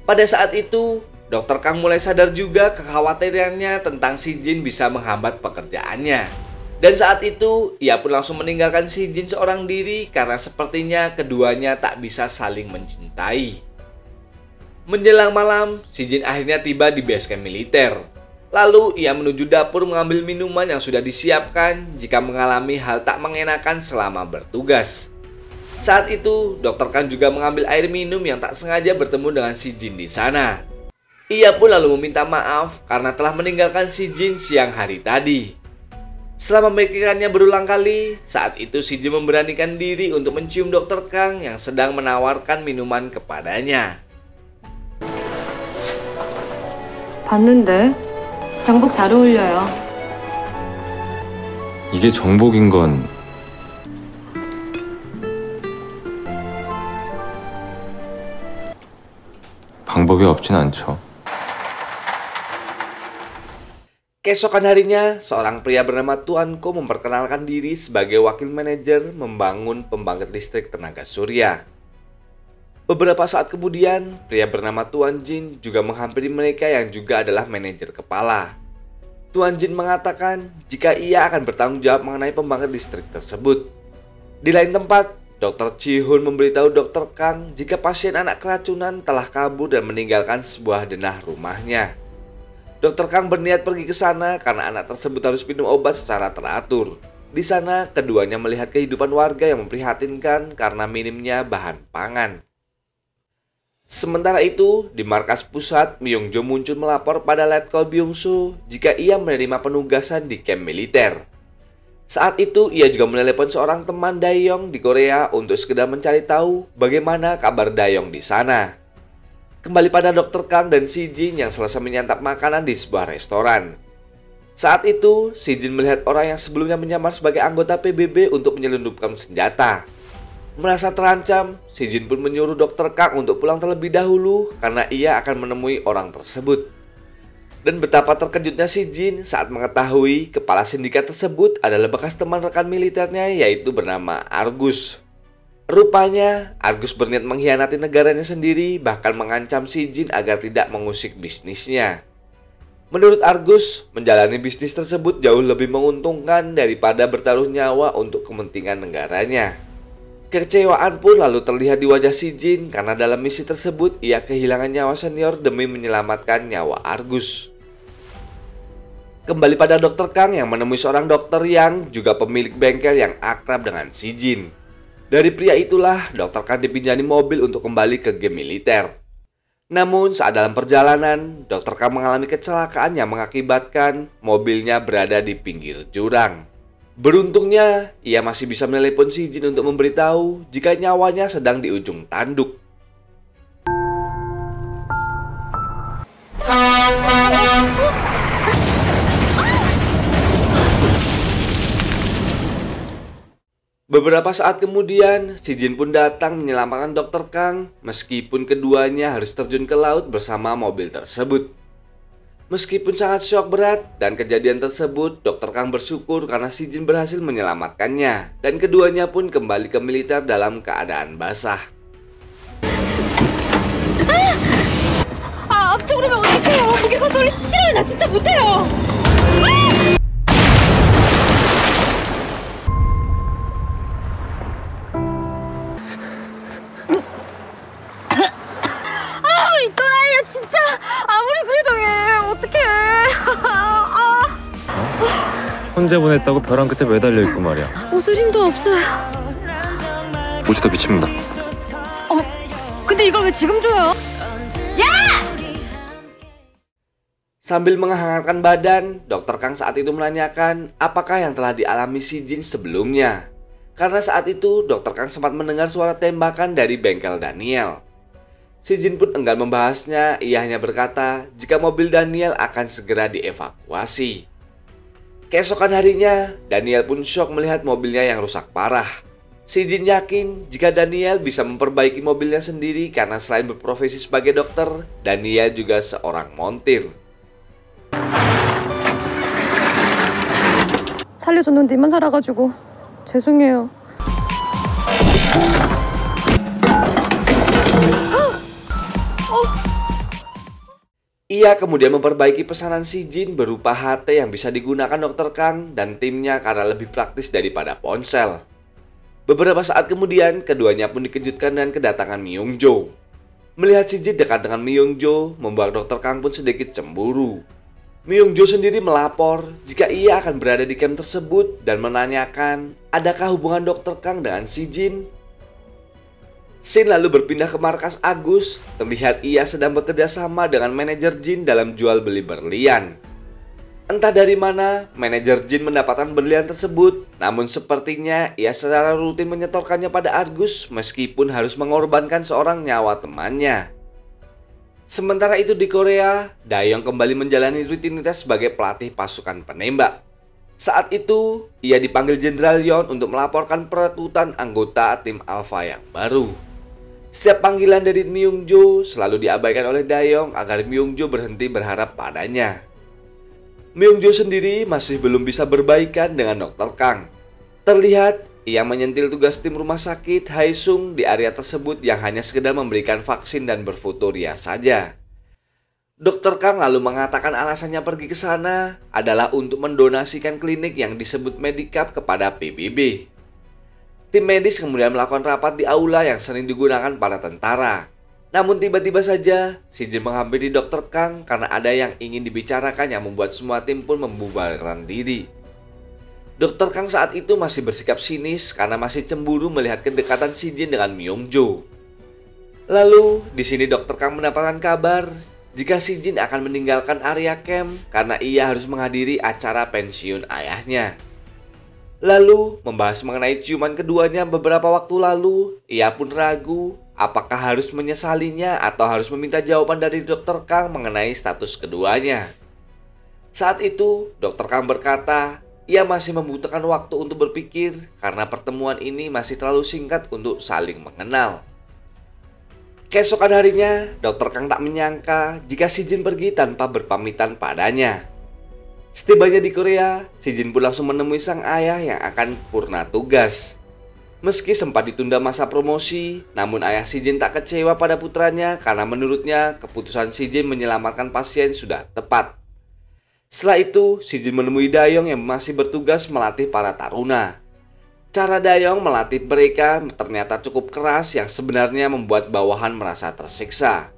Pada saat itu, Dr. Kang mulai sadar juga kekhawatirannya tentang si Jin bisa menghambat pekerjaannya. Dan saat itu, ia pun langsung meninggalkan si Jin seorang diri karena sepertinya keduanya tak bisa saling mencintai. Menjelang malam, si Jin akhirnya tiba di base camp militer. Lalu ia menuju dapur mengambil minuman yang sudah disiapkan jika mengalami hal tak mengenakan selama bertugas. Saat itu, Dr. Kang juga mengambil air minum yang tak sengaja bertemu dengan si Jin di sana. Ia pun lalu meminta maaf karena telah meninggalkan si Jin siang hari tadi. Setelah memikirkannya berulang kali, saat itu si Jin memberanikan diri untuk mencium Dr. Kang yang sedang menawarkan minuman kepadanya. 봤는데 장복 잘 어울려요. 이게 정복인 건 방법이 없진 않죠. Keesokan harinya, seorang pria bernama Tuan Ko memperkenalkan diri sebagai wakil manajer membangun pembangkit listrik tenaga surya. Beberapa saat kemudian, pria bernama Tuan Jin juga menghampiri mereka yang juga adalah manajer kepala. Tuan Jin mengatakan jika ia akan bertanggung jawab mengenai pembangkit listrik tersebut. Di lain tempat, Dr. Ji-hoon memberitahu Dr. Kang jika pasien anak keracunan telah kabur dan meninggalkan sebuah denah rumahnya. Dr. Kang berniat pergi ke sana karena anak tersebut harus minum obat secara teratur. Di sana, keduanya melihat kehidupan warga yang memprihatinkan karena minimnya bahan pangan. Sementara itu, di markas pusat, Myung-jo muncul melapor pada Letkol Byung-soo jika ia menerima penugasan di kamp militer. Saat itu, ia juga menelepon seorang teman Daeyong di Korea untuk sekedar mencari tahu bagaimana kabar Daeyong di sana. Kembali pada Dr. Kang dan si Jin yang selesai menyantap makanan di sebuah restoran. Saat itu, si Jin melihat orang yang sebelumnya menyamar sebagai anggota PBB untuk menyelundupkan senjata. Merasa terancam, si Jin pun menyuruh Dr. Kang untuk pulang terlebih dahulu karena ia akan menemui orang tersebut. Dan betapa terkejutnya si Jin saat mengetahui kepala sindikat tersebut adalah bekas teman rekan militernya yaitu bernama Argus. Rupanya, Argus berniat mengkhianati negaranya sendiri, bahkan mengancam si Jin agar tidak mengusik bisnisnya. Menurut Argus, menjalani bisnis tersebut jauh lebih menguntungkan daripada bertaruh nyawa untuk kepentingan negaranya. Kekecewaan pun lalu terlihat di wajah si Jin karena dalam misi tersebut ia kehilangan nyawa senior demi menyelamatkan nyawa Argus. Kembali pada Dr. Kang yang menemui seorang dokter yang juga pemilik bengkel yang akrab dengan si Jin. Dari pria itulah, Dr. Kang dipinjani mobil untuk kembali ke game militer. Namun saat dalam perjalanan, Dr. Kang mengalami kecelakaan yang mengakibatkan mobilnya berada di pinggir jurang. Beruntungnya, ia masih bisa menelepon si Jin untuk memberitahu jika nyawanya sedang di ujung tanduk. Beberapa saat kemudian, si Jin pun datang menyelamatkan Dr. Kang meskipun keduanya harus terjun ke laut bersama mobil tersebut. Meskipun sangat syok berat dan kejadian tersebut, Dr. Kang bersyukur karena si Jin berhasil menyelamatkannya dan keduanya pun kembali ke militer dalam keadaan basah. 앞쪽으로 가면 어떡해요? 거기 가서 우리 싫어요. 나 진짜 못해요. 이 또라이야 진짜. 아무리 그래도 얘 어떡해. 혼자 보냈다고 벼랑 끝에 매달려 있고 말이야. 웃을 힘도 없어요. 옷이 더 비칩니다. 근데 이걸 왜 지금 줘요? 야! Sambil menghangatkan badan, Dr. Kang saat itu menanyakan apakah yang telah dialami si Jin sebelumnya. Karena saat itu Dr. Kang sempat mendengar suara tembakan dari bengkel Daniel. Si Jin pun enggan membahasnya, ia hanya berkata jika mobil Daniel akan segera dievakuasi. Keesokan harinya, Daniel pun syok melihat mobilnya yang rusak parah. Si Jin yakin jika Daniel bisa memperbaiki mobilnya sendiri karena selain berprofesi sebagai dokter, Daniel juga seorang montir. 살려줬는데 이만 살아가지고 죄송해요. Ia kemudian memperbaiki pesanan si Jin berupa HT yang bisa digunakan Dr. Kang dan timnya karena lebih praktis daripada ponsel. Beberapa saat kemudian, keduanya pun dikejutkan dengan kedatangan Myung Jo. Melihat si Jin dekat dengan Myung Jo, membuat Dr. Kang pun sedikit cemburu. Myung Jo sendiri melapor jika ia akan berada di camp tersebut dan menanyakan adakah hubungan Dr. Kang dengan si Jin. Shin lalu berpindah ke markas Agus, terlihat ia sedang bekerja sama dengan manajer Jin dalam jual beli berlian. Entah dari mana, manajer Jin mendapatkan berlian tersebut, namun sepertinya ia secara rutin menyetorkannya pada Agus meskipun harus mengorbankan seorang nyawa temannya. Sementara itu di Korea, Daeyeong kembali menjalani rutinitas sebagai pelatih pasukan penembak. Saat itu, ia dipanggil Jenderal Yeon untuk melaporkan perekrutan anggota tim Alpha yang baru. Setiap panggilan dari Myung Jo selalu diabaikan oleh Daeyeong agar Myung Jo berhenti berharap padanya. Myung Jo sendiri masih belum bisa berbaikan dengan Dr. Kang. Terlihat ia menyentil tugas tim rumah sakit Haesung di area tersebut yang hanya sekedar memberikan vaksin dan berfoto rias saja. Dr. Kang lalu mengatakan alasannya pergi ke sana adalah untuk mendonasikan klinik yang disebut Medicap kepada PBB. Tim medis kemudian melakukan rapat di aula yang sering digunakan para tentara. Namun tiba-tiba saja, si Jin menghampiri Dr. Kang karena ada yang ingin dibicarakan yang membuat semua tim pun membubarkan diri. Dr. Kang saat itu masih bersikap sinis karena masih cemburu melihat kedekatan si Jin dengan Myung Jo. Lalu, di sini Dr. Kang mendapatkan kabar jika si Jin akan meninggalkan area camp karena ia harus menghadiri acara pensiun ayahnya. Lalu, membahas mengenai ciuman keduanya beberapa waktu lalu, ia pun ragu apakah harus menyesalinya atau harus meminta jawaban dari Dr. Kang mengenai status keduanya. Saat itu, Dr. Kang berkata, ia masih membutuhkan waktu untuk berpikir karena pertemuan ini masih terlalu singkat untuk saling mengenal. Keesokan harinya, Dr. Kang tak menyangka jika si Jin pergi tanpa berpamitan padanya. Setibanya di Korea, si Jin pun langsung menemui sang ayah yang akan purna tugas. Meski sempat ditunda masa promosi, namun ayah si Jin tak kecewa pada putranya karena menurutnya keputusan si Jin menyelamatkan pasien sudah tepat. Setelah itu, si Jin menemui Daeyeong yang masih bertugas melatih para taruna. Cara Daeyeong melatih mereka ternyata cukup keras yang sebenarnya membuat bawahan merasa tersiksa.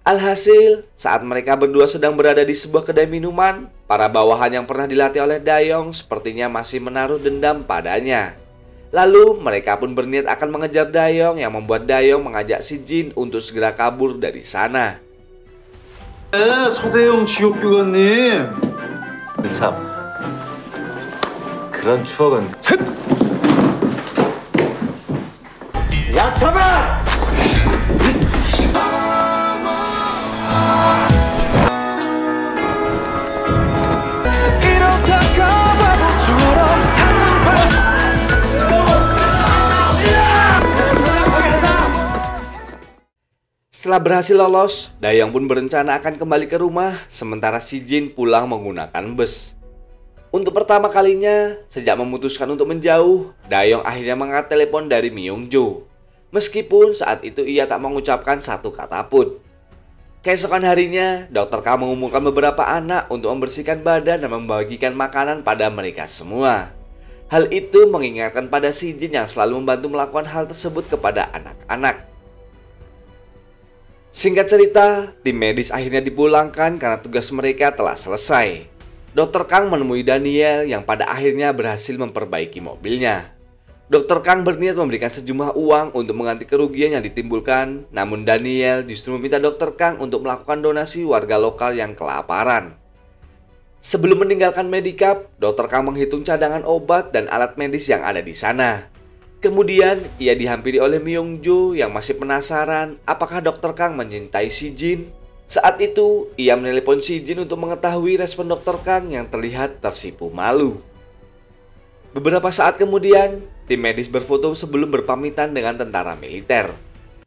Alhasil, saat mereka berdua sedang berada di sebuah kedai minuman, para bawahan yang pernah dilatih oleh Daeyeong sepertinya masih menaruh dendam padanya. Lalu, mereka pun berniat akan mengejar Daeyeong yang membuat Daeyeong mengajak si Jin untuk segera kabur dari sana. 서대용 지옥교관님 참 그런 추억은 Setelah berhasil lolos, Daeyeong pun berencana akan kembali ke rumah, sementara si Jin pulang menggunakan bus. Untuk pertama kalinya, sejak memutuskan untuk menjauh, Daeyeong akhirnya mengangkat telepon dari Myung Jo. Meskipun saat itu ia tak mengucapkan satu kata pun. Keesokan harinya, Dr. K mengumumkan beberapa anak untuk membersihkan badan dan membagikan makanan pada mereka semua. Hal itu mengingatkan pada si Jin yang selalu membantu melakukan hal tersebut kepada anak-anak. Singkat cerita, tim medis akhirnya dipulangkan karena tugas mereka telah selesai. Dr. Kang menemui Daniel yang pada akhirnya berhasil memperbaiki mobilnya. Dr. Kang berniat memberikan sejumlah uang untuk mengganti kerugian yang ditimbulkan, namun Daniel justru meminta Dr. Kang untuk melakukan donasi warga lokal yang kelaparan. Sebelum meninggalkan Medicap, Dr. Kang menghitung cadangan obat dan alat medis yang ada di sana. Kemudian, ia dihampiri oleh Myung-jo yang masih penasaran apakah Dr. Kang mencintai Si Jin. Saat itu, ia menelepon Si Jin untuk mengetahui respon Dr. Kang yang terlihat tersipu malu. Beberapa saat kemudian, tim medis berfoto sebelum berpamitan dengan tentara militer.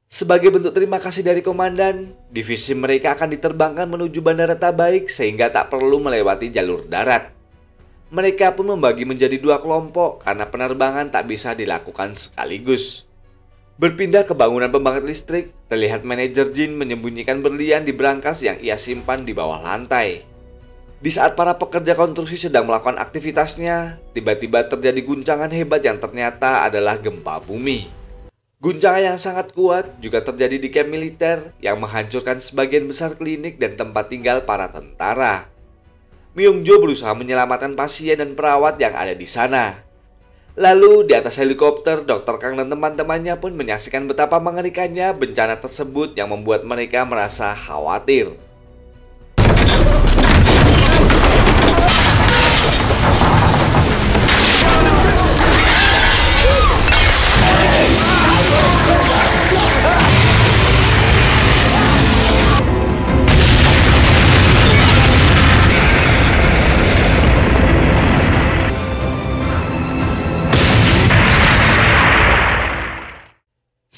Sebagai bentuk terima kasih dari komandan, divisi mereka akan diterbangkan menuju Bandara Tabaik sehingga tak perlu melewati jalur darat. Mereka pun membagi menjadi 2 kelompok karena penerbangan tak bisa dilakukan sekaligus. Berpindah ke bangunan pembangkit listrik, terlihat manajer Jin menyembunyikan berlian di brankas yang ia simpan di bawah lantai. Di saat para pekerja konstruksi sedang melakukan aktivitasnya, tiba-tiba terjadi guncangan hebat yang ternyata adalah gempa bumi. Guncangan yang sangat kuat juga terjadi di kamp militer yang menghancurkan sebagian besar klinik dan tempat tinggal para tentara. Myung-jo berusaha menyelamatkan pasien dan perawat yang ada di sana. Lalu di atas helikopter, Dr. Kang dan teman-temannya pun menyaksikan betapa mengerikannya bencana tersebut yang membuat mereka merasa khawatir.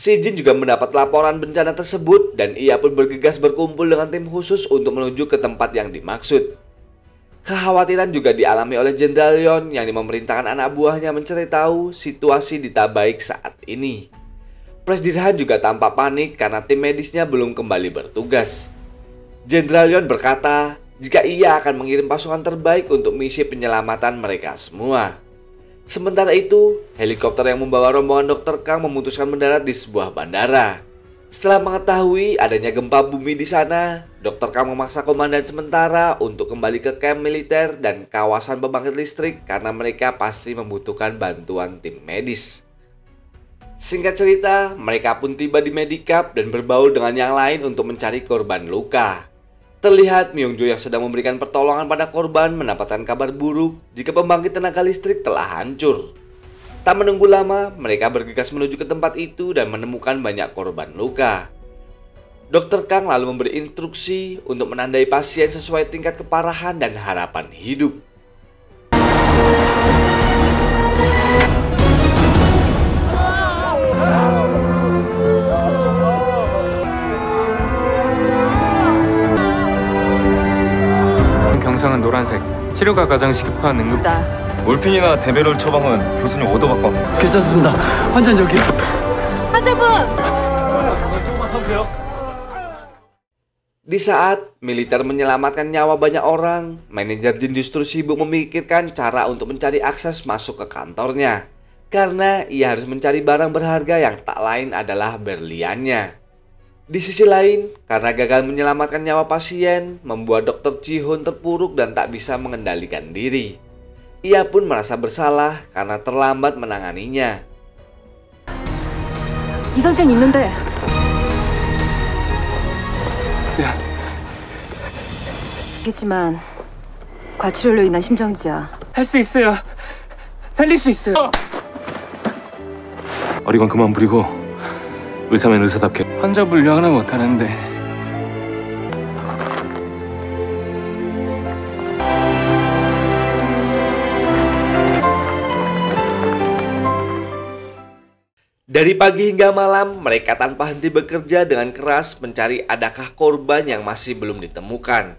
Si Jin juga mendapat laporan bencana tersebut dan ia pun bergegas berkumpul dengan tim khusus untuk menuju ke tempat yang dimaksud. Kekhawatiran juga dialami oleh Jenderal Yon yang memerintahkan anak buahnya mencari tahu situasi di Tabaik saat ini. Presiden juga tampak panik karena tim medisnya belum kembali bertugas. Jenderal Yon berkata jika ia akan mengirim pasukan terbaik untuk misi penyelamatan mereka semua. Sementara itu, helikopter yang membawa rombongan Dr. Kang memutuskan mendarat di sebuah bandara. Setelah mengetahui adanya gempa bumi di sana, Dr. Kang memaksa komandan sementara untuk kembali ke kamp militer dan kawasan pembangkit listrik karena mereka pasti membutuhkan bantuan tim medis. Singkat cerita, mereka pun tiba di Medicap dan berbaur dengan yang lain untuk mencari korban luka. Terlihat Myung-jo yang sedang memberikan pertolongan pada korban mendapatkan kabar buruk jika pembangkit tenaga listrik telah hancur. Tak menunggu lama, mereka bergegas menuju ke tempat itu dan menemukan banyak korban luka. Dr. Kang lalu memberi instruksi untuk menandai pasien sesuai tingkat keparahan dan harapan hidup. 경상은 노란색. 치료가 가장 시급한 응급. 몰핀이나 데메롤 처방은 교수님 오더 받고. 괜찮습니다. 환자 여기. 환자분! Di saat militer menyelamatkan nyawa banyak orang, manajer Jin justru sibuk memikirkan cara untuk mencari akses masuk ke kantornya. Karena ia harus mencari barang berharga yang tak lain adalah berliannya. Di sisi lain, karena gagal menyelamatkan nyawa pasien, membuat Dr. Ji-hoon terpuruk dan tak bisa mengendalikan diri. Ia pun merasa bersalah karena terlambat menanganinya. 이 선생 있는데. 겠지만 과출혈로 인한 심정지야. 할 수 있어요. 살릴 수 있어요. 어리광 그만 부리고 의사면 의사답게. 환자 분류하나 못하는데. Dari pagi hingga malam, mereka tanpa henti bekerja dengan keras mencari adakah korban yang masih belum ditemukan.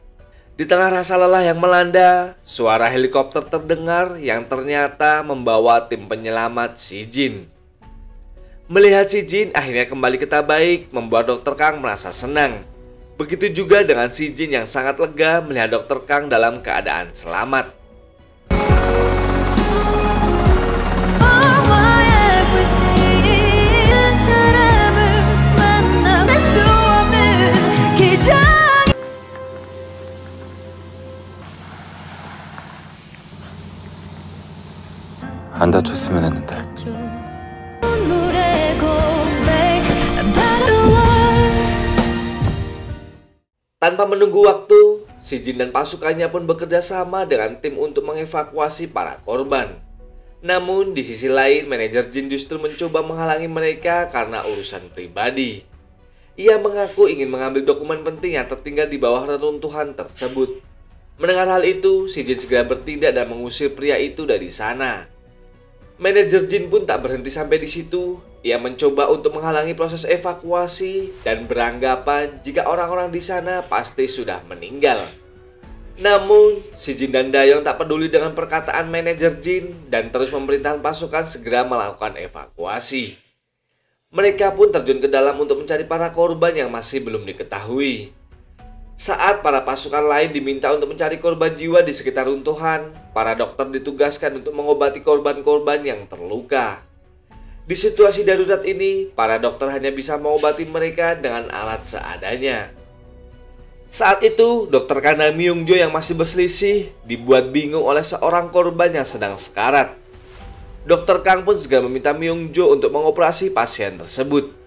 Di tengah rasa lelah yang melanda, suara helikopter terdengar yang ternyata membawa tim penyelamat Si Jin. Melihat Si Jin akhirnya kembali ke Tabaik membuat Dr. Kang merasa senang. Begitu juga dengan Si Jin yang sangat lega melihat Dr. Kang dalam keadaan selamat. 안 다쳤으면 했는데. Tanpa menunggu waktu, si Jin dan pasukannya pun bekerja sama dengan tim untuk mengevakuasi para korban. Namun di sisi lain, manajer Jin justru mencoba menghalangi mereka karena urusan pribadi. Ia mengaku ingin mengambil dokumen penting yang tertinggal di bawah reruntuhan tersebut. Mendengar hal itu, si Jin segera bertindak dan mengusir pria itu dari sana. Manajer Jin pun tak berhenti sampai di situ. Ia mencoba untuk menghalangi proses evakuasi dan beranggapan jika orang-orang di sana pasti sudah meninggal. Namun, si Jin dan Dayong tak peduli dengan perkataan manajer Jin dan terus memerintahkan pasukan segera melakukan evakuasi. Mereka pun terjun ke dalam untuk mencari para korban yang masih belum diketahui. Saat para pasukan lain diminta untuk mencari korban jiwa di sekitar runtuhan, para dokter ditugaskan untuk mengobati korban-korban yang terluka. Di situasi darurat ini, para dokter hanya bisa mengobati mereka dengan alat seadanya. Saat itu, Dr. Kang dan Myung Jo yang masih berselisih dibuat bingung oleh seorang korban yang sedang sekarat. Dr. Kang pun segera meminta Myung Jo untuk mengoperasi pasien tersebut.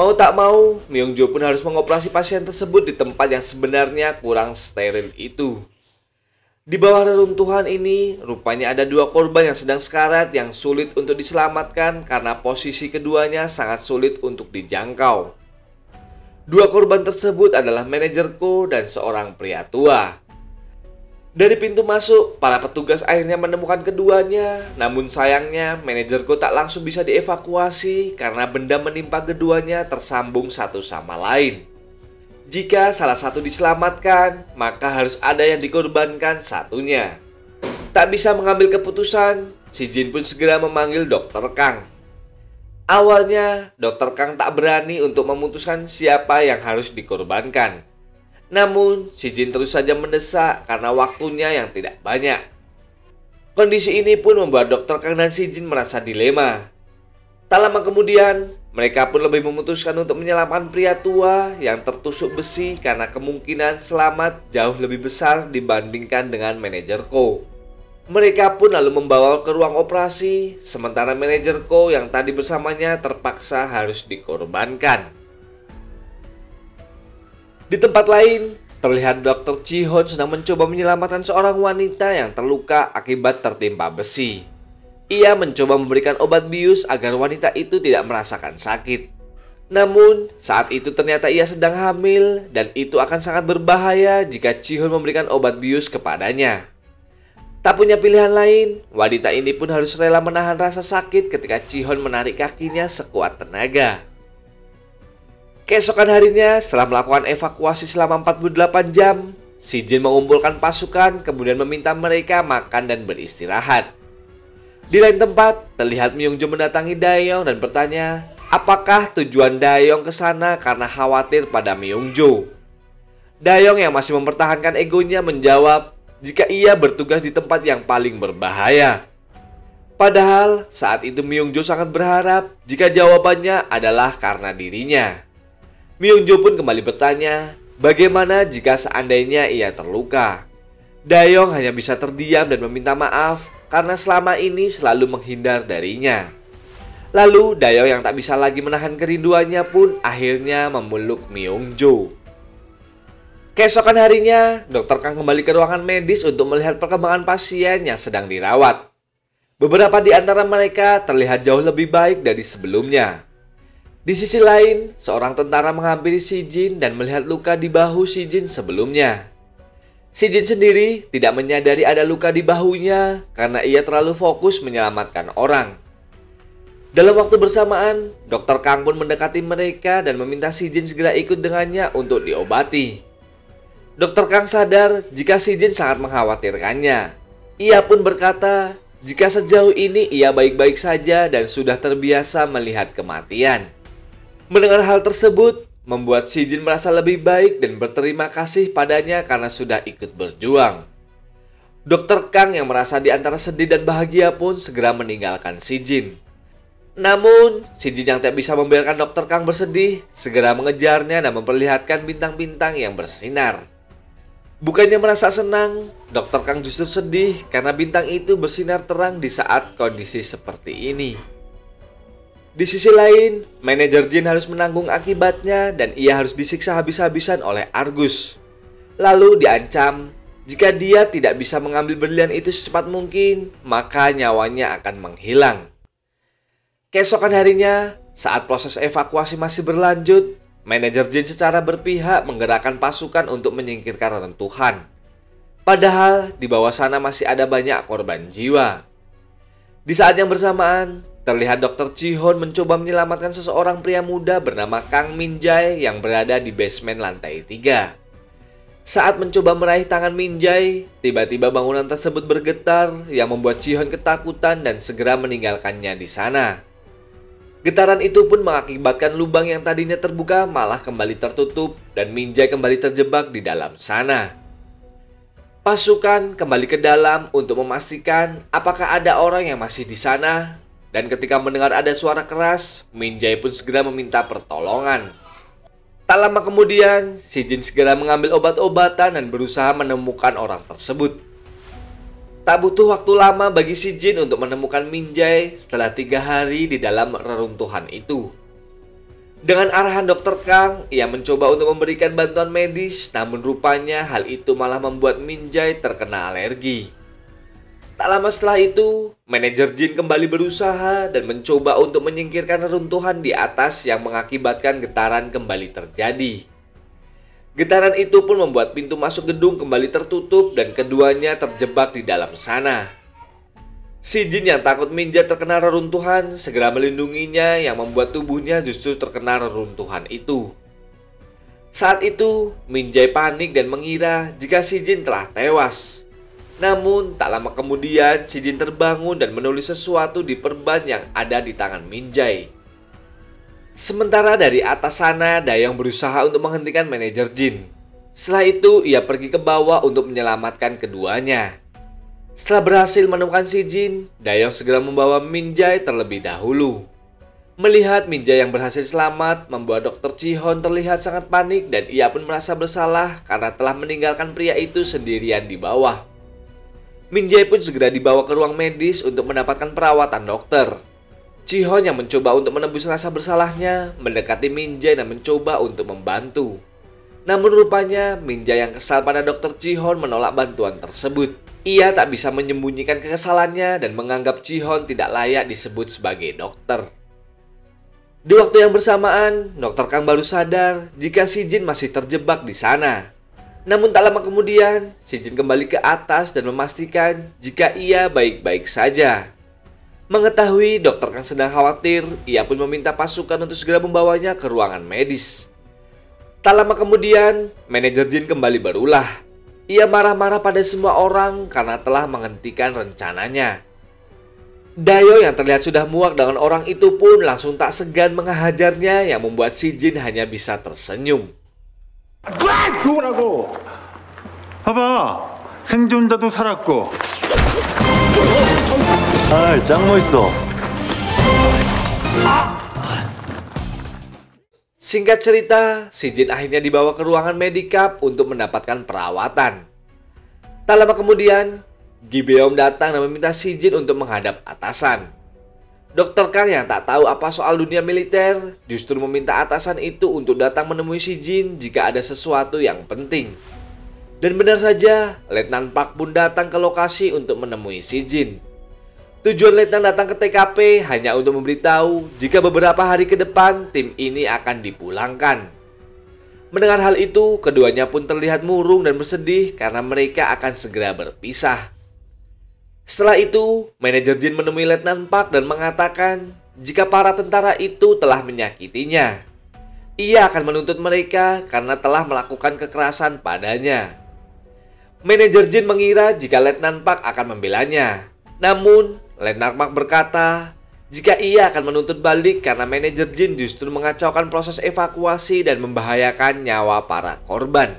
Mau tak mau, Myung Jo pun harus mengoperasi pasien tersebut di tempat yang sebenarnya kurang steril itu. Di bawah reruntuhan ini, rupanya ada dua korban yang sedang sekarat yang sulit untuk diselamatkan karena posisi keduanya sangat sulit untuk dijangkau. Dua korban tersebut adalah manajerku dan seorang pria tua. Dari pintu masuk, para petugas akhirnya menemukan keduanya. Namun sayangnya, manajerku tak langsung bisa dievakuasi karena benda menimpa keduanya tersambung satu sama lain. Jika salah satu diselamatkan, maka harus ada yang dikorbankan satunya. Tak bisa mengambil keputusan, si Jin pun segera memanggil Dr. Kang. Awalnya, Dr. Kang tak berani untuk memutuskan siapa yang harus dikorbankan. Namun, si Jin terus saja mendesak karena waktunya yang tidak banyak. Kondisi ini pun membuat Dr. Kang dan si Jin merasa dilema. Tak lama kemudian, mereka pun lebih memutuskan untuk menyelamatkan pria tua yang tertusuk besi karena kemungkinan selamat jauh lebih besar dibandingkan dengan manajer Ko. Mereka pun lalu membawa ke ruang operasi, sementara manajer Ko yang tadi bersamanya terpaksa harus dikorbankan. Di tempat lain, terlihat Dr. Ji-hoon sedang mencoba menyelamatkan seorang wanita yang terluka akibat tertimpa besi. Ia mencoba memberikan obat bius agar wanita itu tidak merasakan sakit. Namun, saat itu ternyata ia sedang hamil dan itu akan sangat berbahaya jika Ji-hoon memberikan obat bius kepadanya. Tak punya pilihan lain, wanita ini pun harus rela menahan rasa sakit ketika Ji-hoon menarik kakinya sekuat tenaga. Keesokan harinya, setelah melakukan evakuasi selama 48 jam, si Jin mengumpulkan pasukan kemudian meminta mereka makan dan beristirahat. Di lain tempat, terlihat Myung Jo mendatangi Dayong dan bertanya, apakah tujuan Dayong ke sana karena khawatir pada Myung Jo. Dayong yang masih mempertahankan egonya menjawab jika ia bertugas di tempat yang paling berbahaya. Padahal saat itu Myung Jo sangat berharap jika jawabannya adalah karena dirinya. Myung Jo pun kembali bertanya, bagaimana jika seandainya ia terluka? Dayong hanya bisa terdiam dan meminta maaf karena selama ini selalu menghindar darinya. Lalu Dayong yang tak bisa lagi menahan kerinduannya pun akhirnya memeluk Myung Jo. Keesokan harinya, Dr. Kang kembali ke ruangan medis untuk melihat perkembangan pasien yang sedang dirawat. Beberapa di antara mereka terlihat jauh lebih baik dari sebelumnya. Di sisi lain, seorang tentara menghampiri si Jin dan melihat luka di bahu si Jin sebelumnya. Si Jin sendiri tidak menyadari ada luka di bahunya karena ia terlalu fokus menyelamatkan orang. Dalam waktu bersamaan, Dr. Kang pun mendekati mereka dan meminta si Jin segera ikut dengannya untuk diobati. Dr. Kang sadar jika si Jin sangat mengkhawatirkannya. Ia pun berkata jika sejauh ini ia baik-baik saja dan sudah terbiasa melihat kematian. Mendengar hal tersebut, membuat si Jin merasa lebih baik dan berterima kasih padanya karena sudah ikut berjuang. Dr. Kang yang merasa di antara sedih dan bahagia pun segera meninggalkan si Jin. Namun, si Jin yang tak bisa membiarkan Dr. Kang bersedih, segera mengejarnya dan memperlihatkan bintang-bintang yang bersinar. Bukannya merasa senang, Dr. Kang justru sedih karena bintang itu bersinar terang di saat kondisi seperti ini. Di sisi lain, manajer Jin harus menanggung akibatnya dan ia harus disiksa habis-habisan oleh Argus. Lalu diancam jika dia tidak bisa mengambil berlian itu secepat mungkin, maka nyawanya akan menghilang. Keesokan harinya, saat proses evakuasi masih berlanjut, manajer Jin secara berpihak menggerakkan pasukan untuk menyingkirkan reruntuhan. Padahal di bawah sana masih ada banyak korban jiwa. Di saat yang bersamaan, terlihat Dr. Ji-hoon mencoba menyelamatkan seseorang pria muda bernama Kang Min-jae yang berada di basement lantai 3. Saat mencoba meraih tangan Min-jae, tiba-tiba bangunan tersebut bergetar yang membuat Ji-hoon ketakutan dan segera meninggalkannya di sana. Getaran itu pun mengakibatkan lubang yang tadinya terbuka malah kembali tertutup dan Min-jae kembali terjebak di dalam sana. Pasukan kembali ke dalam untuk memastikan apakah ada orang yang masih di sana, dan ketika mendengar ada suara keras, Min-jae pun segera meminta pertolongan. Tak lama kemudian, si Jin segera mengambil obat-obatan dan berusaha menemukan orang tersebut. Tak butuh waktu lama bagi si Jin untuk menemukan Min-jae setelah 3 hari di dalam reruntuhan itu. Dengan arahan Dr. Kang, ia mencoba untuk memberikan bantuan medis, namun rupanya hal itu malah membuat Min-jae terkena alergi. Tak lama setelah itu, manajer Jin kembali berusaha dan mencoba untuk menyingkirkan reruntuhan di atas yang mengakibatkan getaran kembali terjadi. Getaran itu pun membuat pintu masuk gedung kembali tertutup dan keduanya terjebak di dalam sana. Si Jin yang takut Min-jae terkena reruntuhan segera melindunginya yang membuat tubuhnya justru terkena reruntuhan itu. Saat itu, Min-jae panik dan mengira jika si Jin telah tewas. Namun, tak lama kemudian si Jin terbangun dan menulis sesuatu di perban yang ada di tangan Min-jae. Sementara dari atas sana, Daeyoung berusaha untuk menghentikan manajer Jin. Setelah itu, ia pergi ke bawah untuk menyelamatkan keduanya. Setelah berhasil menemukan si Jin, Daeyoung segera membawa Min-jae terlebih dahulu. Melihat Min-jae yang berhasil selamat, membuat Dr. Ji-hoon terlihat sangat panik dan ia pun merasa bersalah karena telah meninggalkan pria itu sendirian di bawah. Min-jae pun segera dibawa ke ruang medis untuk mendapatkan perawatan dokter. Ji-hoon yang mencoba untuk menembus rasa bersalahnya mendekati Min-jae dan mencoba untuk membantu. Namun rupanya Min-jae yang kesal pada Dr. Ji-hoon menolak bantuan tersebut. Ia tak bisa menyembunyikan kekesalannya dan menganggap Ji-hoon tidak layak disebut sebagai dokter. Di waktu yang bersamaan, Dr. Kang baru sadar jika si Jin masih terjebak di sana. Namun tak lama kemudian, si Jin kembali ke atas dan memastikan jika ia baik-baik saja. Mengetahui Dr. Kang sedang khawatir, ia pun meminta pasukan untuk segera membawanya ke ruangan medis. Tak lama kemudian, manajer Jin kembali berulah. Ia marah-marah pada semua orang karena telah menghentikan rencananya. Daeyoung yang terlihat sudah muak dengan orang itu pun langsung tak segan menghajarnya yang membuat si Jin hanya bisa tersenyum. 그거라고 봐봐 생존자도 살았고 짱 멋있어. Singkat cerita, si Jin akhirnya dibawa ke ruangan medikap untuk mendapatkan perawatan. Tak lama kemudian, Gi Beom datang dan meminta si Jin untuk menghadap atasan. Dr. Kang yang tak tahu apa soal dunia militer justru meminta atasan itu untuk datang menemui si Jin jika ada sesuatu yang penting. Dan benar saja, Letnan Park pun datang ke lokasi untuk menemui si Jin. Tujuan Letnan datang ke TKP hanya untuk memberitahu jika beberapa hari ke depan tim ini akan dipulangkan. Mendengar hal itu, keduanya pun terlihat murung dan bersedih karena mereka akan segera berpisah. Setelah itu, manajer Jin menemui Letnan Park dan mengatakan jika para tentara itu telah menyakitinya. Ia akan menuntut mereka karena telah melakukan kekerasan padanya. Manajer Jin mengira jika Letnan Park akan membelanya. Namun, Letnan Park berkata jika ia akan menuntut balik karena manajer Jin justru mengacaukan proses evakuasi dan membahayakan nyawa para korban.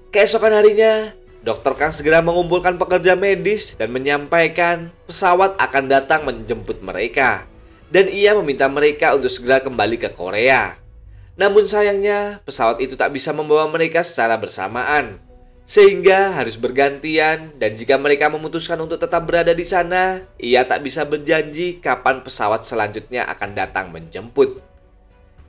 Keesokan harinya, Dr. Kang segera mengumpulkan pekerja medis dan menyampaikan pesawat akan datang menjemput mereka. Dan ia meminta mereka untuk segera kembali ke Korea. Namun sayangnya, pesawat itu tak bisa membawa mereka secara bersamaan. Sehingga harus bergantian dan jika mereka memutuskan untuk tetap berada di sana, ia tak bisa berjanji kapan pesawat selanjutnya akan datang menjemput.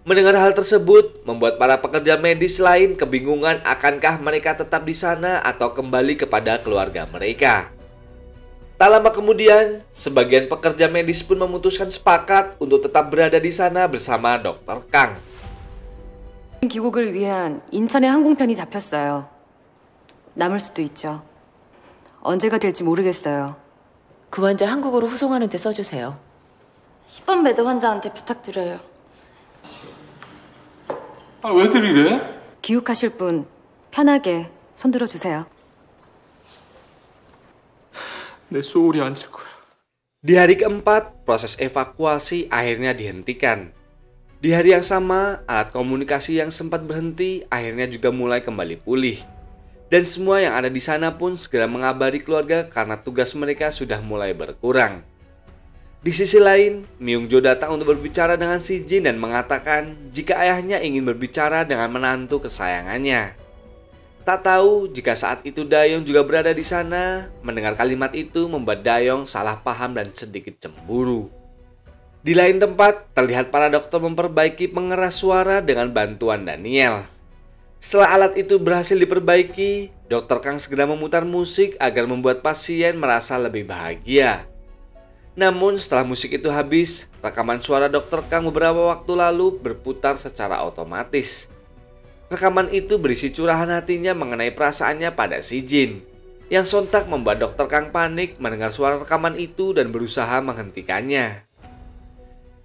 Mendengar hal tersebut, membuat para pekerja medis lain kebingungan akankah mereka tetap di sana atau kembali kepada keluarga mereka. Tak lama kemudian, sebagian pekerja medis pun memutuskan sepakat untuk tetap berada di sana bersama Dr. Kang. 귀국을 위한 인천의 항공편이 잡혔어요. 남을 수도 있죠. 언제가 될지 모르겠어요. 그 환자 한국으로 후송하는 데 써주세요. 10번 베드 환자한테 부탁드려요. 아, 왜들 이래? 귀국하실 분 편하게 손들어 주세요. 내 소울이 앉을 거야. Di hari keempat, proses evakuasi akhirnya dihentikan. Di hari yang sama, alat komunikasi yang sempat berhenti akhirnya juga mulai kembali pulih. Dan semua yang ada di sana pun segera mengabari keluarga karena tugas mereka sudah mulai berkurang. Di sisi lain, Myung-jo datang untuk berbicara dengan Si Jin dan mengatakan jika ayahnya ingin berbicara dengan menantu kesayangannya. Tak tahu jika saat itu Daeyeong juga berada di sana. Mendengar kalimat itu membuat Daeyeong salah paham dan sedikit cemburu. Di lain tempat, terlihat para dokter memperbaiki pengeras suara dengan bantuan Daniel. Setelah alat itu berhasil diperbaiki, Dr. Kang segera memutar musik agar membuat pasien merasa lebih bahagia. Namun setelah musik itu habis, rekaman suara Dr. Kang beberapa waktu lalu berputar secara otomatis. Rekaman itu berisi curahan hatinya mengenai perasaannya pada Si Jin, yang sontak membuat Dr. Kang panik mendengar suara rekaman itu dan berusaha menghentikannya.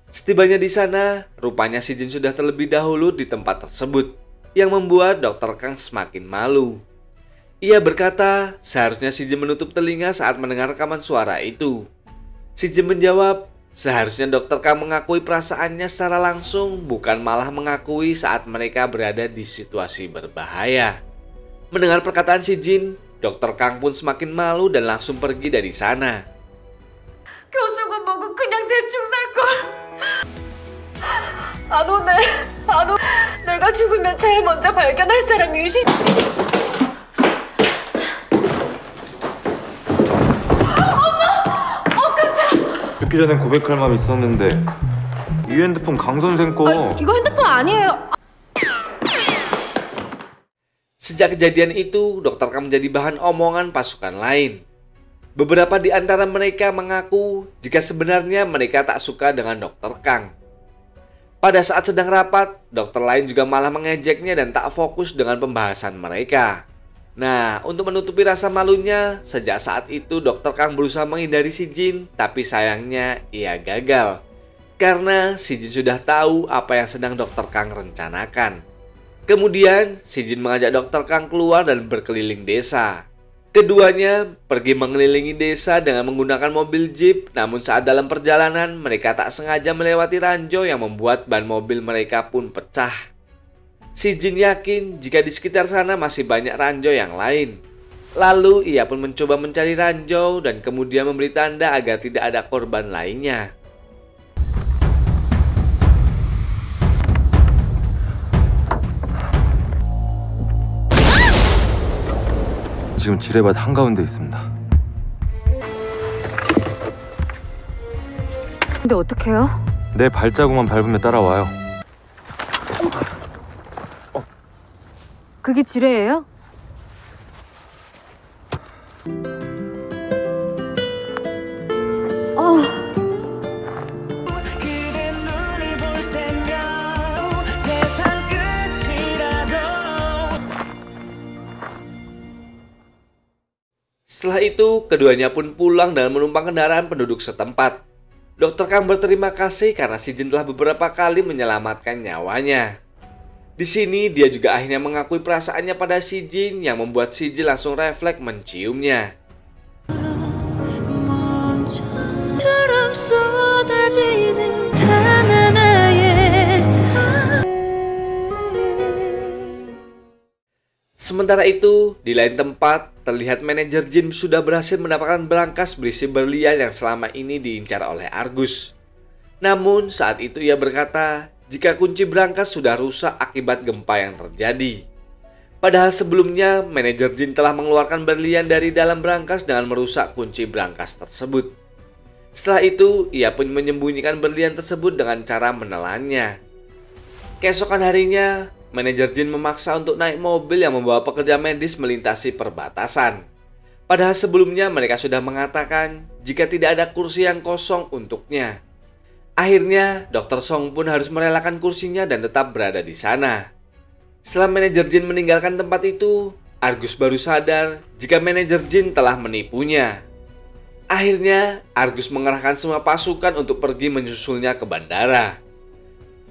Setibanya di sana, rupanya Si Jin sudah terlebih dahulu di tempat tersebut, yang membuat Dr. Kang semakin malu. Ia berkata, seharusnya Si Jin menutup telinga saat mendengar rekaman suara itu. Si Jin menjawab, seharusnya Dr. Kang mengakui perasaannya secara langsung, bukan malah mengakui saat mereka berada di situasi berbahaya. Mendengar perkataan Si Jin, Dr. Kang pun semakin malu dan langsung pergi dari sana. 교수가 뭐고 그냥 대충 살걸. 안 오네. 안 오. 내가 죽으면 제일 먼저 발견할 사람 유시. 죽기 전에 고백할 마음 있었는데 이 핸드폰 강 선생 거. 이거 핸드폰 아니에요. Sejak kejadian itu, Dr. Kang menjadi bahan omongan pasukan lain. Beberapa di antara mereka mengaku jika sebenarnya mereka tak suka dengan Dr. Kang. Pada saat sedang rapat, dokter lain juga malah mengejeknya dan tak fokus dengan pembahasan mereka. Nah, untuk menutupi rasa malunya, sejak saat itu Dr. Kang berusaha menghindari Si Jin, tapi sayangnya ia gagal. Karena Si Jin sudah tahu apa yang sedang Dr. Kang rencanakan. Kemudian, Si Jin mengajak Dr. Kang keluar dan berkeliling desa. Keduanya pergi mengelilingi desa dengan menggunakan mobil jeep, namun saat dalam perjalanan mereka tak sengaja melewati ranjau yang membuat ban mobil mereka pun pecah. Si Jin yakin jika di sekitar sana masih banyak ranjau yang lain. Lalu ia pun mencoba mencari ranjau dan kemudian memberi tanda agar tidak ada korban lainnya. 지금 지뢰밭 한가운데 있습니다. 근데 어떡해요? 내 발자국만 밟으면 따라와요. 그게 지뢰예요? Setelah itu, keduanya pun pulang dan menumpang kendaraan penduduk setempat. Dr. Kang berterima kasih karena Si Jin telah beberapa kali menyelamatkan nyawanya. Di sini, dia juga akhirnya mengakui perasaannya pada Si Jin yang membuat Si Jin langsung refleks menciumnya. Sementara itu, di lain tempat, terlihat manajer Jin sudah berhasil mendapatkan berangkas berisi berlian yang selama ini diincar oleh Argus. Namun, saat itu ia berkata, jika kunci berangkas sudah rusak akibat gempa yang terjadi. Padahal sebelumnya, manajer Jin telah mengeluarkan berlian dari dalam berangkas dengan merusak kunci berangkas tersebut. Setelah itu, ia pun menyembunyikan berlian tersebut dengan cara menelannya. Keesokan harinya, manajer Jin memaksa untuk naik mobil yang membawa pekerja medis melintasi perbatasan. Padahal sebelumnya mereka sudah mengatakan jika tidak ada kursi yang kosong untuknya. Akhirnya, Dr. Song pun harus merelakan kursinya dan tetap berada di sana. Setelah manajer Jin meninggalkan tempat itu, Argus baru sadar jika manajer Jin telah menipunya. Akhirnya, Argus mengerahkan semua pasukan untuk pergi menyusulnya ke bandara.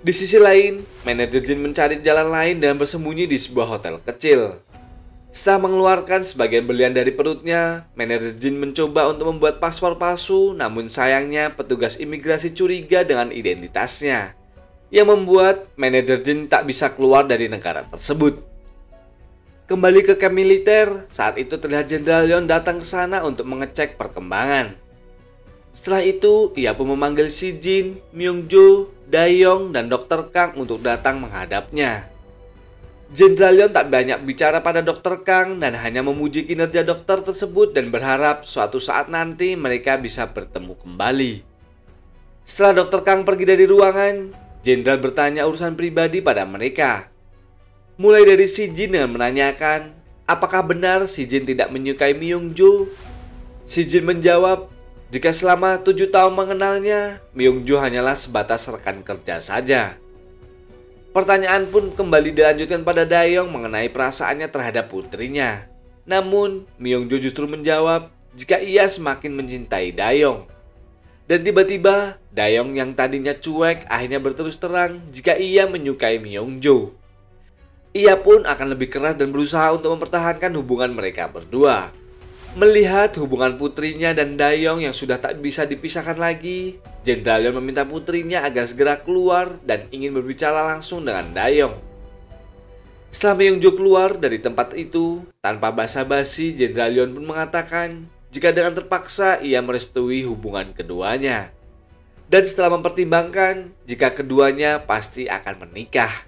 Di sisi lain, manajer Jin mencari jalan lain dan bersembunyi di sebuah hotel kecil. Setelah mengeluarkan sebagian berlian dari perutnya, manajer Jin mencoba untuk membuat paspor palsu, namun sayangnya petugas imigrasi curiga dengan identitasnya, yang membuat manajer Jin tak bisa keluar dari negara tersebut. Kembali ke kamp militer, saat itu terlihat Jenderal Yeon datang ke sana untuk mengecek perkembangan. Setelah itu, ia pun memanggil Si Jin, Myung-jo, Dae-yong, dan Dr. Kang untuk datang menghadapnya. Jenderal Yeon tak banyak bicara pada Dr. Kang dan hanya memuji kinerja dokter tersebut dan berharap suatu saat nanti mereka bisa bertemu kembali. Setelah Dr. Kang pergi dari ruangan, Jenderal bertanya urusan pribadi pada mereka. Mulai dari Si Jin dengan menanyakan, apakah benar Si Jin tidak menyukai Myung-jo? Si Jin menjawab, jika selama 7 tahun mengenalnya, Myung-jo hanyalah sebatas rekan kerja saja. Pertanyaan pun kembali dilanjutkan pada Dae-yong mengenai perasaannya terhadap putrinya. Namun, Myung-jo justru menjawab jika ia semakin mencintai Dae-yong. Dan tiba-tiba, Dae-yong yang tadinya cuek akhirnya berterus terang jika ia menyukai Myung-jo. Ia pun akan lebih keras dan berusaha untuk mempertahankan hubungan mereka berdua. Melihat hubungan putrinya dan Dae-yong yang sudah tak bisa dipisahkan lagi, Jenderal Yeon meminta putrinya agar segera keluar dan ingin berbicara langsung dengan Dae-yong. Setelah Myung-jo keluar dari tempat itu, tanpa basa-basi, Jenderal Yeon pun mengatakan jika dengan terpaksa ia merestui hubungan keduanya. Dan setelah mempertimbangkan jika keduanya pasti akan menikah.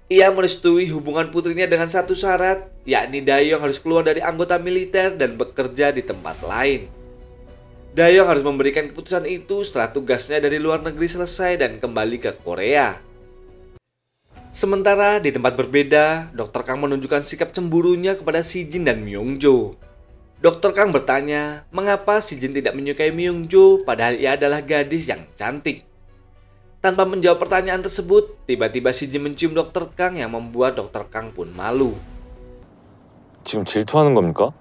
Ia merestui hubungan putrinya dengan satu syarat, yakni Dae-yong harus keluar dari anggota militer dan bekerja di tempat lain. Dae-yong harus memberikan keputusan itu setelah tugasnya dari luar negeri selesai dan kembali ke Korea. Sementara di tempat berbeda, Dr. Kang menunjukkan sikap cemburunya kepada Si Jin dan Myung-jo. Dr. Kang bertanya, mengapa Si Jin tidak menyukai Myung-jo padahal ia adalah gadis yang cantik. Tanpa menjawab pertanyaan tersebut, tiba-tiba Si Jin mencium Dr. Kang yang membuat Dr. Kang pun malu. 지금 질투하는 겁니까?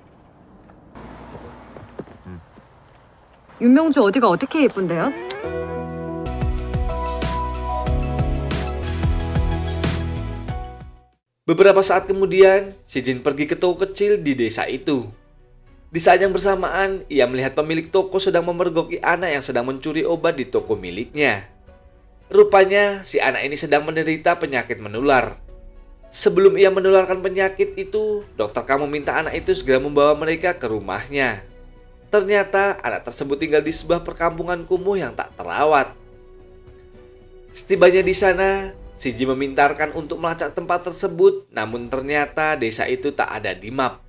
윤명주 어디가 어떻게 예쁜데요? Beberapa saat kemudian, Si Jin pergi ke toko kecil di desa itu. Di saat yang bersamaan, ia melihat pemilik toko sedang memergoki anak yang sedang mencuri obat di toko miliknya. Rupanya, si anak ini sedang menderita penyakit menular. Sebelum ia menularkan penyakit itu, Dr. Kang meminta anak itu segera membawa mereka ke rumahnya. Ternyata, anak tersebut tinggal di sebuah perkampungan kumuh yang tak terawat. Setibanya di sana, Si Jin memintarkan untuk melacak tempat tersebut, namun ternyata desa itu tak ada di map.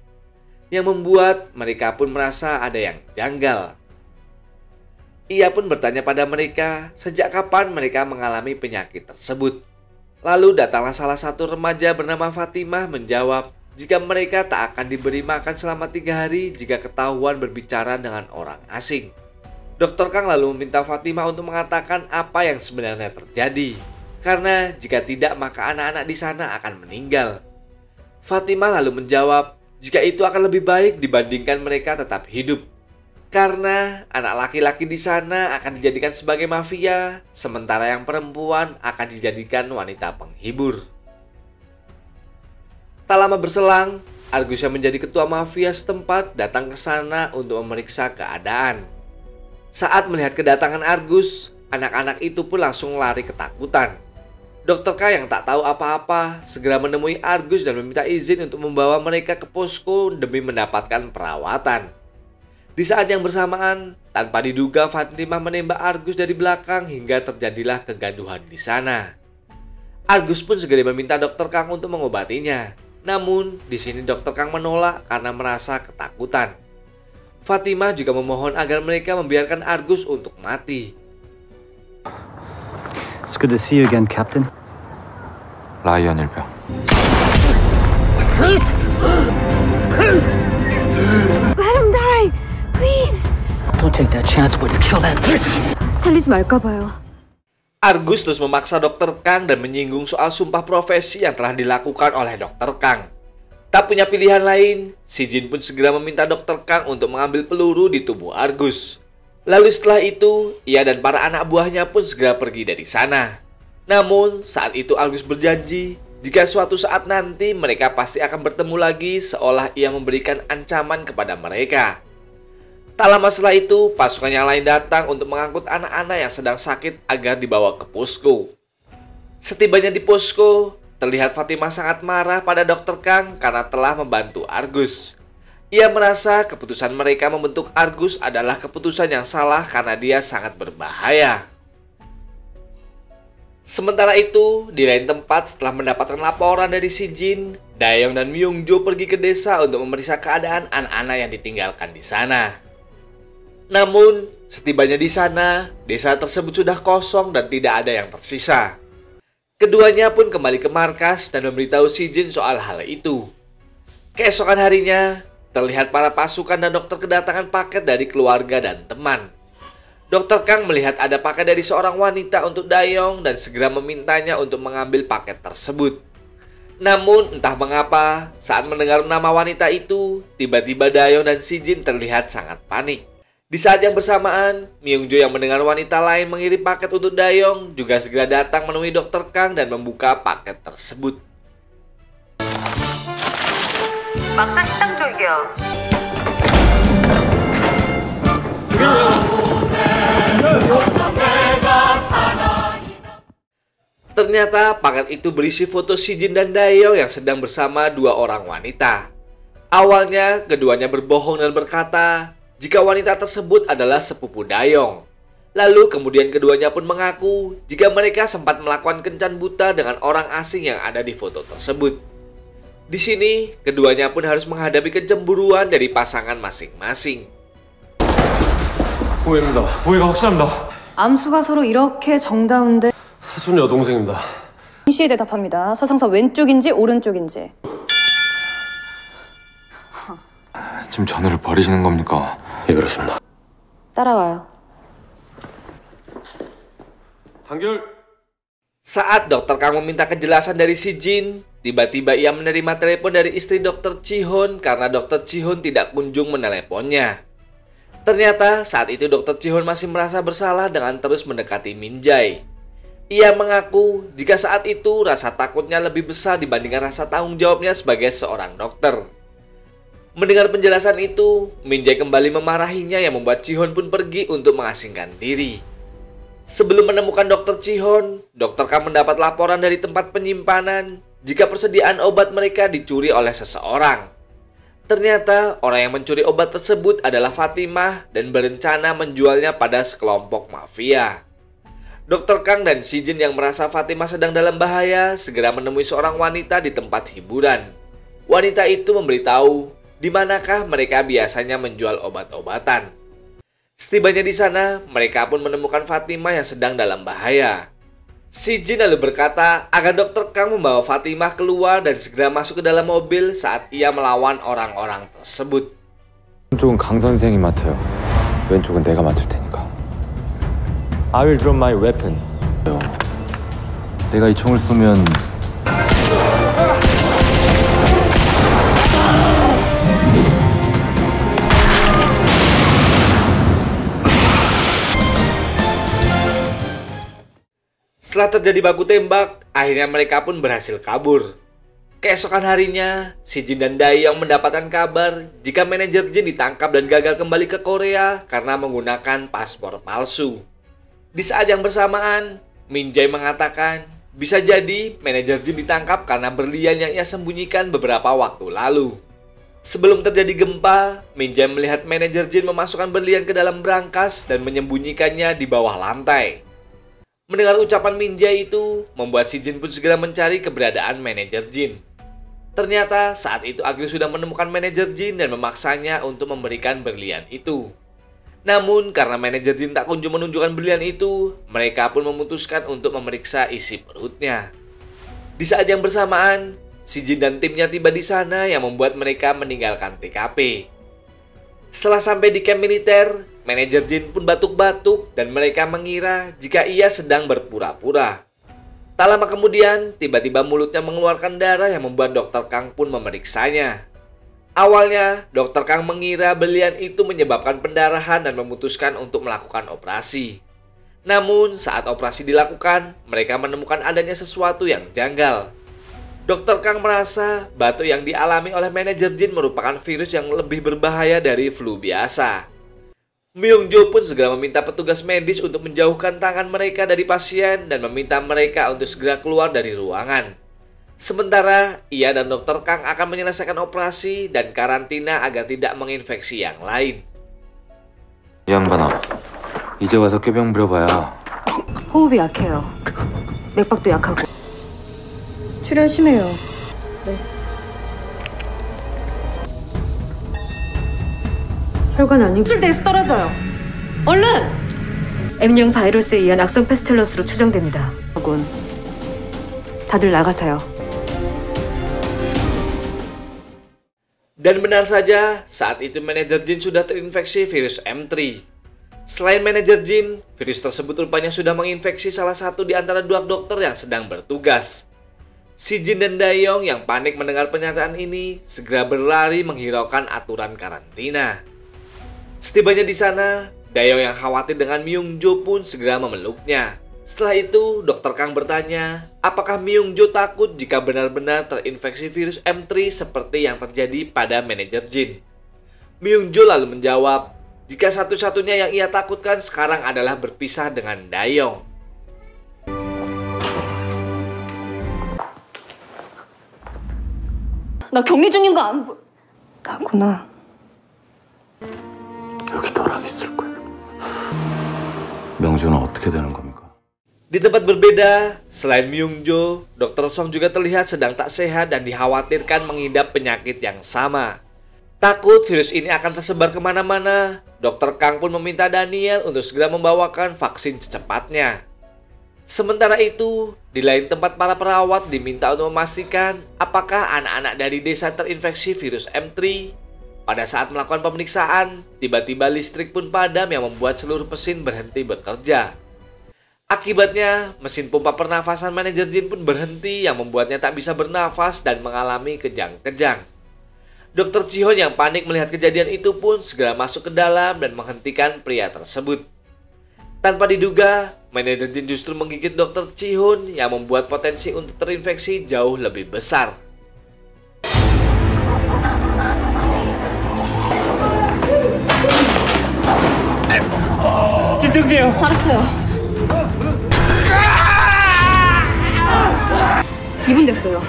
Yang membuat mereka pun merasa ada yang janggal. Ia pun bertanya pada mereka sejak kapan mereka mengalami penyakit tersebut. Lalu datanglah salah satu remaja bernama Fatimah menjawab jika mereka tak akan diberi makan selama 3 hari jika ketahuan berbicara dengan orang asing. Dr. Kang lalu meminta Fatimah untuk mengatakan apa yang sebenarnya terjadi. Karena jika tidak maka anak-anak di sana akan meninggal. Fatimah lalu menjawab jika itu akan lebih baik dibandingkan mereka tetap hidup. Karena anak laki-laki di sana akan dijadikan sebagai mafia, sementara yang perempuan akan dijadikan wanita penghibur. Tak lama berselang, Argus yang menjadi ketua mafia setempat datang ke sana untuk memeriksa keadaan. Saat melihat kedatangan Argus, anak-anak itu pun langsung lari ketakutan. Dr. K yang tak tahu apa-apa segera menemui Argus dan meminta izin untuk membawa mereka ke posko demi mendapatkan perawatan. Di saat yang bersamaan, tanpa diduga Fatimah menembak Argus dari belakang hingga terjadilah kegaduhan di sana. Argus pun segera meminta Dr. Kang untuk mengobatinya. Namun, di sini Dr. Kang menolak karena merasa ketakutan. Fatimah juga memohon agar mereka membiarkan Argus untuk mati. It's good to see you again, Captain. 라이언 일병. Let him die, please. Don't take that chance, but kill that bitch. 살리지 말까 봐요. Argus terus memaksa Dr. Kang dan menyinggung soal sumpah profesi yang telah dilakukan oleh Dr. Kang. Tak punya pilihan lain, si Jin pun segera meminta Dr. Kang untuk mengambil peluru di tubuh Argus. Lalu setelah itu, ia dan para anak buahnya pun segera pergi dari sana. Namun, saat itu Argus berjanji, jika suatu saat nanti mereka pasti akan bertemu lagi seolah ia memberikan ancaman kepada mereka. Tak lama setelah itu, pasukan yang lain datang untuk mengangkut anak-anak yang sedang sakit agar dibawa ke posko. Setibanya di posko, terlihat Fatimah sangat marah pada Dr. Kang karena telah membantu Argus. Ia merasa keputusan mereka membentuk Argus adalah keputusan yang salah karena dia sangat berbahaya. Sementara itu, di lain tempat setelah mendapatkan laporan dari si Jin, Daeyeong dan Myungjo pergi ke desa untuk memeriksa keadaan anak-anak yang ditinggalkan di sana. Namun, setibanya di sana, desa tersebut sudah kosong dan tidak ada yang tersisa. Keduanya pun kembali ke markas dan memberitahu si Jin soal hal itu. Keesokan harinya, terlihat para pasukan dan dokter kedatangan paket dari keluarga dan teman. Dr. Kang melihat ada paket dari seorang wanita untuk Daeyeong dan segera memintanya untuk mengambil paket tersebut. Namun entah mengapa, saat mendengar nama wanita itu, tiba-tiba Daeyeong dan si Jin terlihat sangat panik. Di saat yang bersamaan, Myungjo yang mendengar wanita lain mengirim paket untuk Daeyeong juga segera datang menemui Dr. Kang dan membuka paket tersebut. 막상 식당 쪽이요. Ternyata paket itu berisi foto si Jin dan Daeyeong yang sedang bersama dua orang wanita. Awalnya, keduanya berbohong dan berkata jika wanita tersebut adalah sepupu Daeyeong. Lalu kemudian keduanya pun mengaku jika mereka sempat melakukan kencan buta dengan orang asing yang ada di foto tersebut. Di sini, keduanya pun harus menghadapi kecemburuan dari pasangan masing-masing. 오해입니다. 오해가 확실합니다. 암수가 서로 이렇게 정다운데 사촌 여동생입니다. 동시에 대답합니다. 서상사 왼쪽인지 오른쪽인지. 지금 전우를 버리시는 겁니까? 예, 그렇습니다. 따라와요. 단결. Saat Dr. Kang meminta kejelasan dari si Jin, tiba-tiba ia menerima telepon dari istri Dr. Ji-hoon karena Dr. Ji-hoon tidak kunjung meneleponnya. Ternyata saat itu Dr. Ji-hoon masih merasa bersalah dengan terus mendekati Min-jae. Ia mengaku jika saat itu rasa takutnya lebih besar dibandingkan rasa tanggung jawabnya sebagai seorang dokter. Mendengar penjelasan itu, Min-jae kembali memarahinya yang membuat Ji-hoon pun pergi untuk mengasingkan diri. Sebelum menemukan Dr. Ji-hoon, Dr. Kang mendapat laporan dari tempat penyimpanan jika persediaan obat mereka dicuri oleh seseorang. Ternyata orang yang mencuri obat tersebut adalah Fatimah dan berencana menjualnya pada sekelompok mafia. Dr. Kang dan si Jin yang merasa Fatimah sedang dalam bahaya segera menemui seorang wanita di tempat hiburan. Wanita itu memberitahu di manakah mereka biasanya menjual obat-obatan. Setibanya di sana, mereka pun menemukan Fatimah yang sedang dalam bahaya. Si Jin lalu berkata agar Dr. Kang membawa Fatimah keluar dan segera masuk ke dalam mobil saat ia melawan orang-orang tersebut. 오른쪽은 강 선생이 맡아요. 왼쪽은 내가 맡을 테니까. I will drop my weapon. 내가 이 총을 쏘면 Setelah terjadi baku tembak, akhirnya mereka pun berhasil kabur. Keesokan harinya, si Jin dan Daeyeong mendapatkan kabar jika manajer Jin ditangkap dan gagal kembali ke Korea karena menggunakan paspor palsu. Di saat yang bersamaan, Min-jae mengatakan bisa jadi manajer Jin ditangkap karena berlian yang ia sembunyikan beberapa waktu lalu. Sebelum terjadi gempa, Min-jae melihat manajer Jin memasukkan berlian ke dalam brankas dan menyembunyikannya di bawah lantai. Mendengar ucapan Min-jae itu, membuat si Jin pun segera mencari keberadaan manajer Jin. Ternyata saat itu Agil sudah menemukan manajer Jin dan memaksanya untuk memberikan berlian itu. Namun karena manajer Jin tak kunjung menunjukkan berlian itu, mereka pun memutuskan untuk memeriksa isi perutnya. Di saat yang bersamaan, si Jin dan timnya tiba di sana yang membuat mereka meninggalkan TKP. Setelah sampai di kamp militer, manajer Jin pun batuk-batuk dan mereka mengira jika ia sedang berpura-pura. Tak lama kemudian, tiba-tiba mulutnya mengeluarkan darah yang membuat Dr. Kang pun memeriksanya. Awalnya, Dr. Kang mengira belian itu menyebabkan pendarahan dan memutuskan untuk melakukan operasi. Namun, saat operasi dilakukan, mereka menemukan adanya sesuatu yang janggal. Dr. Kang merasa batuk yang dialami oleh manajer Jin merupakan virus yang lebih berbahaya dari flu biasa. Myung-jo pun segera meminta petugas medis untuk menjauhkan tangan mereka dari pasien dan meminta mereka untuk segera keluar dari ruangan. Sementara, ia dan Dr. Kang akan menyelesaikan operasi dan karantina agar tidak menginfeksi yang lain. 양반아, 이제 와서 꾀병 부려봐야. 호흡이 약해요. 맥박도 약하고. 출혈 심해요. 네. 혈관 아니고 수술대에서 떨어져요. 얼른! M형 바이러스에 의한 악성 패스틸러스로 추정됩니다. 다들 나가세요. Dan benar saja, saat itu manajer Jin sudah terinfeksi virus M3. Selain manajer Jin, virus tersebut rupanya sudah menginfeksi salah satu di antara dua dokter yang sedang bertugas. Si Jin dan Daeyong yang panik mendengar pernyataan ini segera berlari menghiraukan aturan karantina. Setibanya di sana, Daeyong yang khawatir dengan Myung-jo pun segera memeluknya. Setelah itu, Dr. Kang bertanya, apakah Myung-jo takut jika benar-benar terinfeksi virus M3 seperti yang terjadi pada manajer Jin? Myung-jo lalu menjawab, jika satu-satunya yang ia takutkan sekarang adalah berpisah dengan Daeyong. 나 격리 중인 거 안 보... 가구나. 여기 너랑 있을 거야. 명조는 어떻게 되는 겁니까? Di tempat berbeda, selain Myung-jo, Dr. Song juga terlihat sedang tak sehat dan dikhawatirkan mengidap penyakit yang sama. Takut virus ini akan tersebar kemana-mana, Dr. Kang pun meminta Daniel untuk segera membawakan vaksin secepatnya. Sementara itu, di lain tempat para perawat diminta untuk memastikan apakah anak-anak dari desa terinfeksi virus M3. Pada saat melakukan pemeriksaan, tiba-tiba listrik pun padam yang membuat seluruh mesin berhenti bekerja. Akibatnya, mesin pompa pernafasan manajer Jin pun berhenti yang membuatnya tak bisa bernafas dan mengalami kejang-kejang. Dr. Ji-hoon yang panik melihat kejadian itu pun segera masuk ke dalam dan menghentikan pria tersebut. Tanpa diduga, manajer Jin justru menggigit Dr. Ji-hoon yang membuat potensi untuk terinfeksi jauh lebih besar. 진정제요. 알았어요. 2분 됐어요.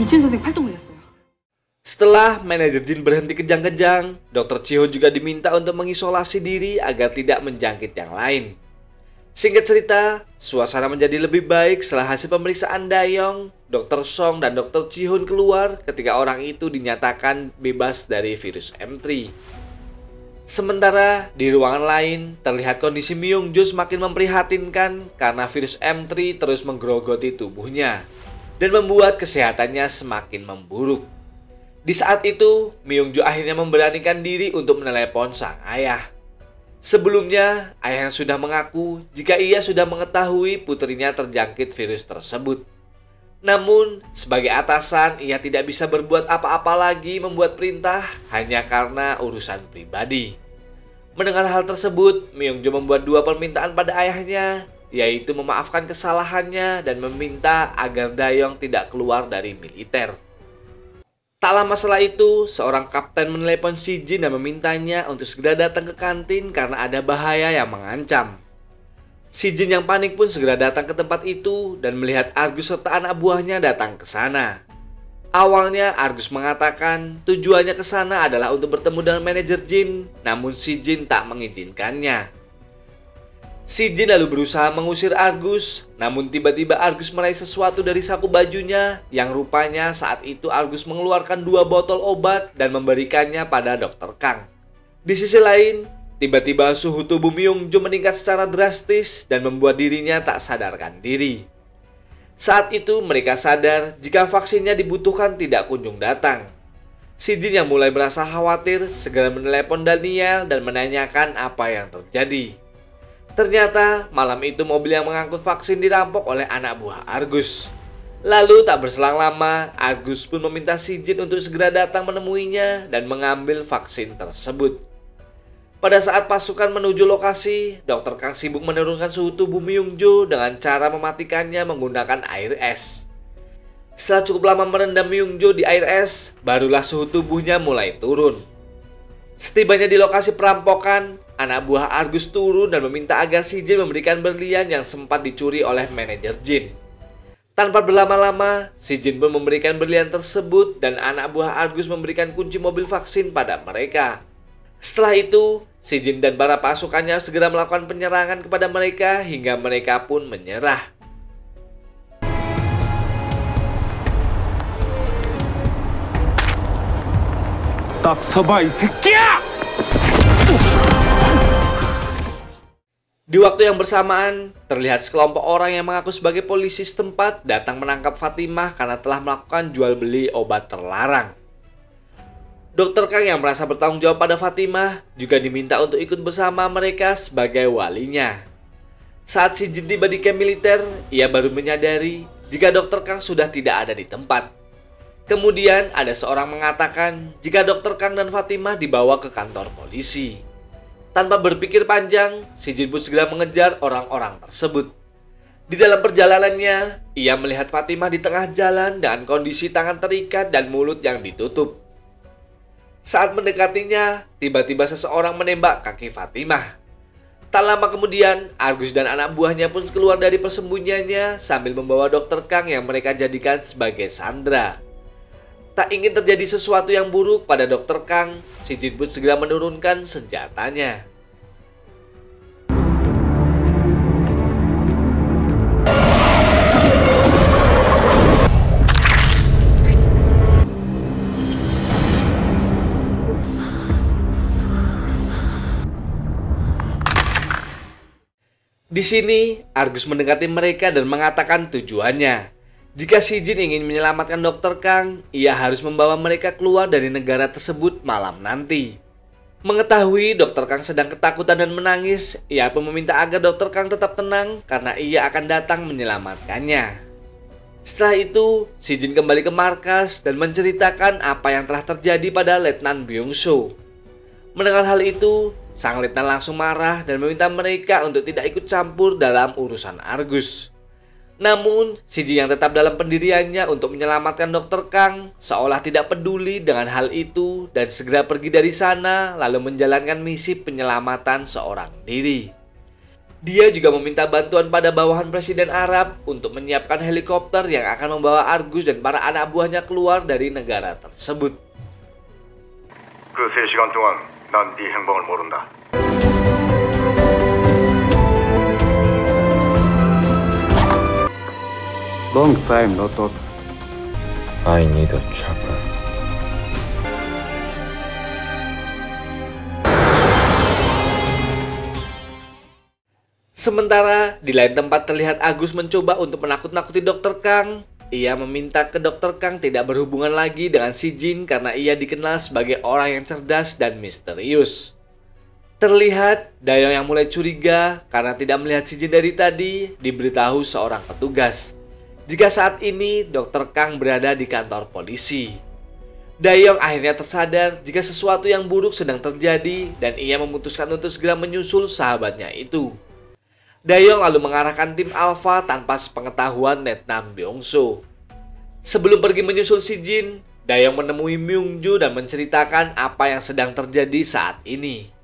이춘 선생 팔뚝 물렸어요. Setelah manajer Jin berhenti kejang-kejang, Dr. Ji-hoon juga diminta untuk mengisolasi diri agar tidak menjangkit yang lain. Singkat cerita, suasana menjadi lebih baik setelah hasil pemeriksaan Daeyong, Dr. Song, dan Dr. Ji-hoon keluar ketika orang itu dinyatakan bebas dari virus M3. Sementara di ruangan lain, terlihat kondisi Myung-jo semakin memprihatinkan karena virus M3 terus menggerogoti tubuhnya dan membuat kesehatannya semakin memburuk. Di saat itu, Myung-jo akhirnya memberanikan diri untuk menelepon sang ayah. Sebelumnya, ayahnya sudah mengaku jika ia sudah mengetahui putrinya terjangkit virus tersebut. Namun, sebagai atasan, ia tidak bisa berbuat apa-apa lagi membuat perintah hanya karena urusan pribadi. Mendengar hal tersebut, Myung-jo membuat dua permintaan pada ayahnya, yaitu memaafkan kesalahannya dan meminta agar Daeyong tidak keluar dari militer. Tak lama setelah itu, seorang kapten menelepon si Jin dan memintanya untuk segera datang ke kantin karena ada bahaya yang mengancam. Si Jin yang panik pun segera datang ke tempat itu dan melihat Argus serta anak buahnya datang ke sana. Awalnya Argus mengatakan tujuannya ke sana adalah untuk bertemu dengan manajer Jin, namun si Jin tak mengizinkannya. Si Jin lalu berusaha mengusir Argus, namun tiba-tiba Argus meraih sesuatu dari saku bajunya yang rupanya saat itu Argus mengeluarkan 2 botol obat dan memberikannya pada Dr. Kang. Di sisi lain, tiba-tiba suhu tubuh Myung-jo meningkat secara drastis dan membuat dirinya tak sadarkan diri. Saat itu mereka sadar jika vaksinnya dibutuhkan tidak kunjung datang. Si Jin yang mulai merasa khawatir segera menelepon Daniel dan menanyakan apa yang terjadi. Ternyata malam itu mobil yang mengangkut vaksin dirampok oleh anak buah Argus. Lalu tak berselang lama, Argus pun meminta si Jin untuk segera datang menemuinya dan mengambil vaksin tersebut. Pada saat pasukan menuju lokasi, Dr. Kang sibuk menurunkan suhu tubuh Myung-jo dengan cara mematikannya menggunakan air es. Setelah cukup lama merendam Myung-jo di air es, barulah suhu tubuhnya mulai turun. Setibanya di lokasi perampokan, anak buah Argus turun dan meminta agar si Jin memberikan berlian yang sempat dicuri oleh manajer Jin. Tanpa berlama-lama, si Jin pun memberikan berlian tersebut dan anak buah Argus memberikan kunci mobil vaksin pada mereka. Setelah itu, si Jin dan para pasukannya segera melakukan penyerangan kepada mereka hingga mereka pun menyerah. 딱 서봐 이 새끼야! Di waktu yang bersamaan, terlihat sekelompok orang yang mengaku sebagai polisi setempat datang menangkap Fatimah karena telah melakukan jual beli obat terlarang. Dr. Kang yang merasa bertanggung jawab pada Fatimah juga diminta untuk ikut bersama mereka sebagai walinya. Saat si Jin tiba di camp militer, ia baru menyadari jika Dr. Kang sudah tidak ada di tempat. Kemudian ada seorang mengatakan jika Dr. Kang dan Fatimah dibawa ke kantor polisi. Tanpa berpikir panjang, si Jin pun segera mengejar orang-orang tersebut. Di dalam perjalanannya, ia melihat Fatimah di tengah jalan dengan kondisi tangan terikat dan mulut yang ditutup. Saat mendekatinya, tiba-tiba seseorang menembak kaki Fatimah. Tak lama kemudian, Argus dan anak buahnya pun keluar dari persembunyiannya sambil membawa Dr. Kang yang mereka jadikan sebagai sandera. Tak ingin terjadi sesuatu yang buruk pada Dr. Kang, si Jin pun segera menurunkan senjatanya. Di sini, Argus mendekati mereka dan mengatakan tujuannya. Jika si Jin ingin menyelamatkan Dr. Kang, ia harus membawa mereka keluar dari negara tersebut malam nanti. Mengetahui Dr. Kang sedang ketakutan dan menangis, ia pun meminta agar Dr. Kang tetap tenang karena ia akan datang menyelamatkannya. Setelah itu, si Jin kembali ke markas dan menceritakan apa yang telah terjadi pada Letnan Byung-soo. Mendengar hal itu, sang letnan langsung marah dan meminta mereka untuk tidak ikut campur dalam urusan Argus. Namun, si Jin yang tetap dalam pendiriannya untuk menyelamatkan Dr. Kang seolah tidak peduli dengan hal itu dan segera pergi dari sana lalu menjalankan misi penyelamatan seorang diri. Dia juga meminta bantuan pada bawahan Presiden Arab untuk menyiapkan helikopter yang akan membawa Argus dan para anak buahnya keluar dari negara tersebut. 그 3시간 동안 난 네 행방을 모른다. Long time no talk. I need a chopper. Sementara di lain tempat terlihat Agus mencoba untuk menakut-nakuti Dr. Kang. Ia meminta ke Dr. Kang tidak berhubungan lagi dengan si Jin karena ia dikenal sebagai orang yang cerdas dan misterius. Terlihat Daeyeong yang mulai curiga karena tidak melihat si Jin dari tadi diberitahu seorang petugas jika saat ini Dr. Kang berada di kantor polisi. Daeyeong akhirnya tersadar jika sesuatu yang buruk sedang terjadi dan ia memutuskan untuk segera menyusul sahabatnya itu. Daeyeong lalu mengarahkan tim Alpha tanpa sepengetahuan Letnan Byung-soo. Sebelum pergi menyusul si Jin, Daeyeong menemui Myung-jo dan menceritakan apa yang sedang terjadi saat ini.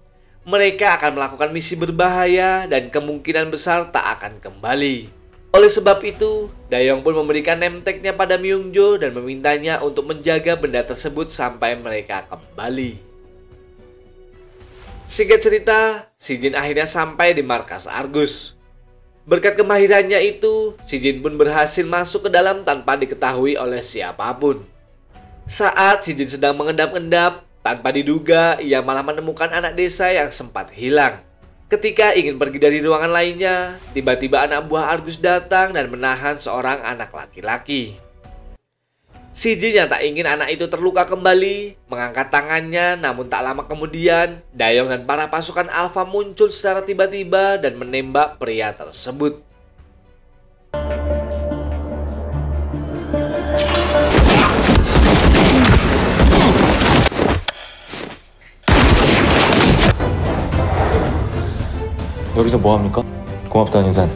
Mereka akan melakukan misi berbahaya dan kemungkinan besar tak akan kembali. Oleh sebab itu, Daeyeong pun memberikan name tag-nya pada Myung-jo dan memintanya untuk menjaga benda tersebut sampai mereka kembali. Singkat cerita, si Jin akhirnya sampai di markas Argus. Berkat kemahirannya itu, si Jin pun berhasil masuk ke dalam tanpa diketahui oleh siapapun. Saat si Jin sedang mengendap-endap, tanpa diduga ia malah menemukan anak desa yang sempat hilang. Ketika ingin pergi dari ruangan lainnya, tiba-tiba anak buah Argus datang dan menahan seorang anak laki-laki. Si Jin yang tak ingin anak itu terluka kembali, mengangkat tangannya, namun tak lama kemudian, Dayong dan para pasukan Alpha muncul secara tiba-tiba dan menembak pria tersebut. 여기서 뭐합니까? 고맙다는 인사는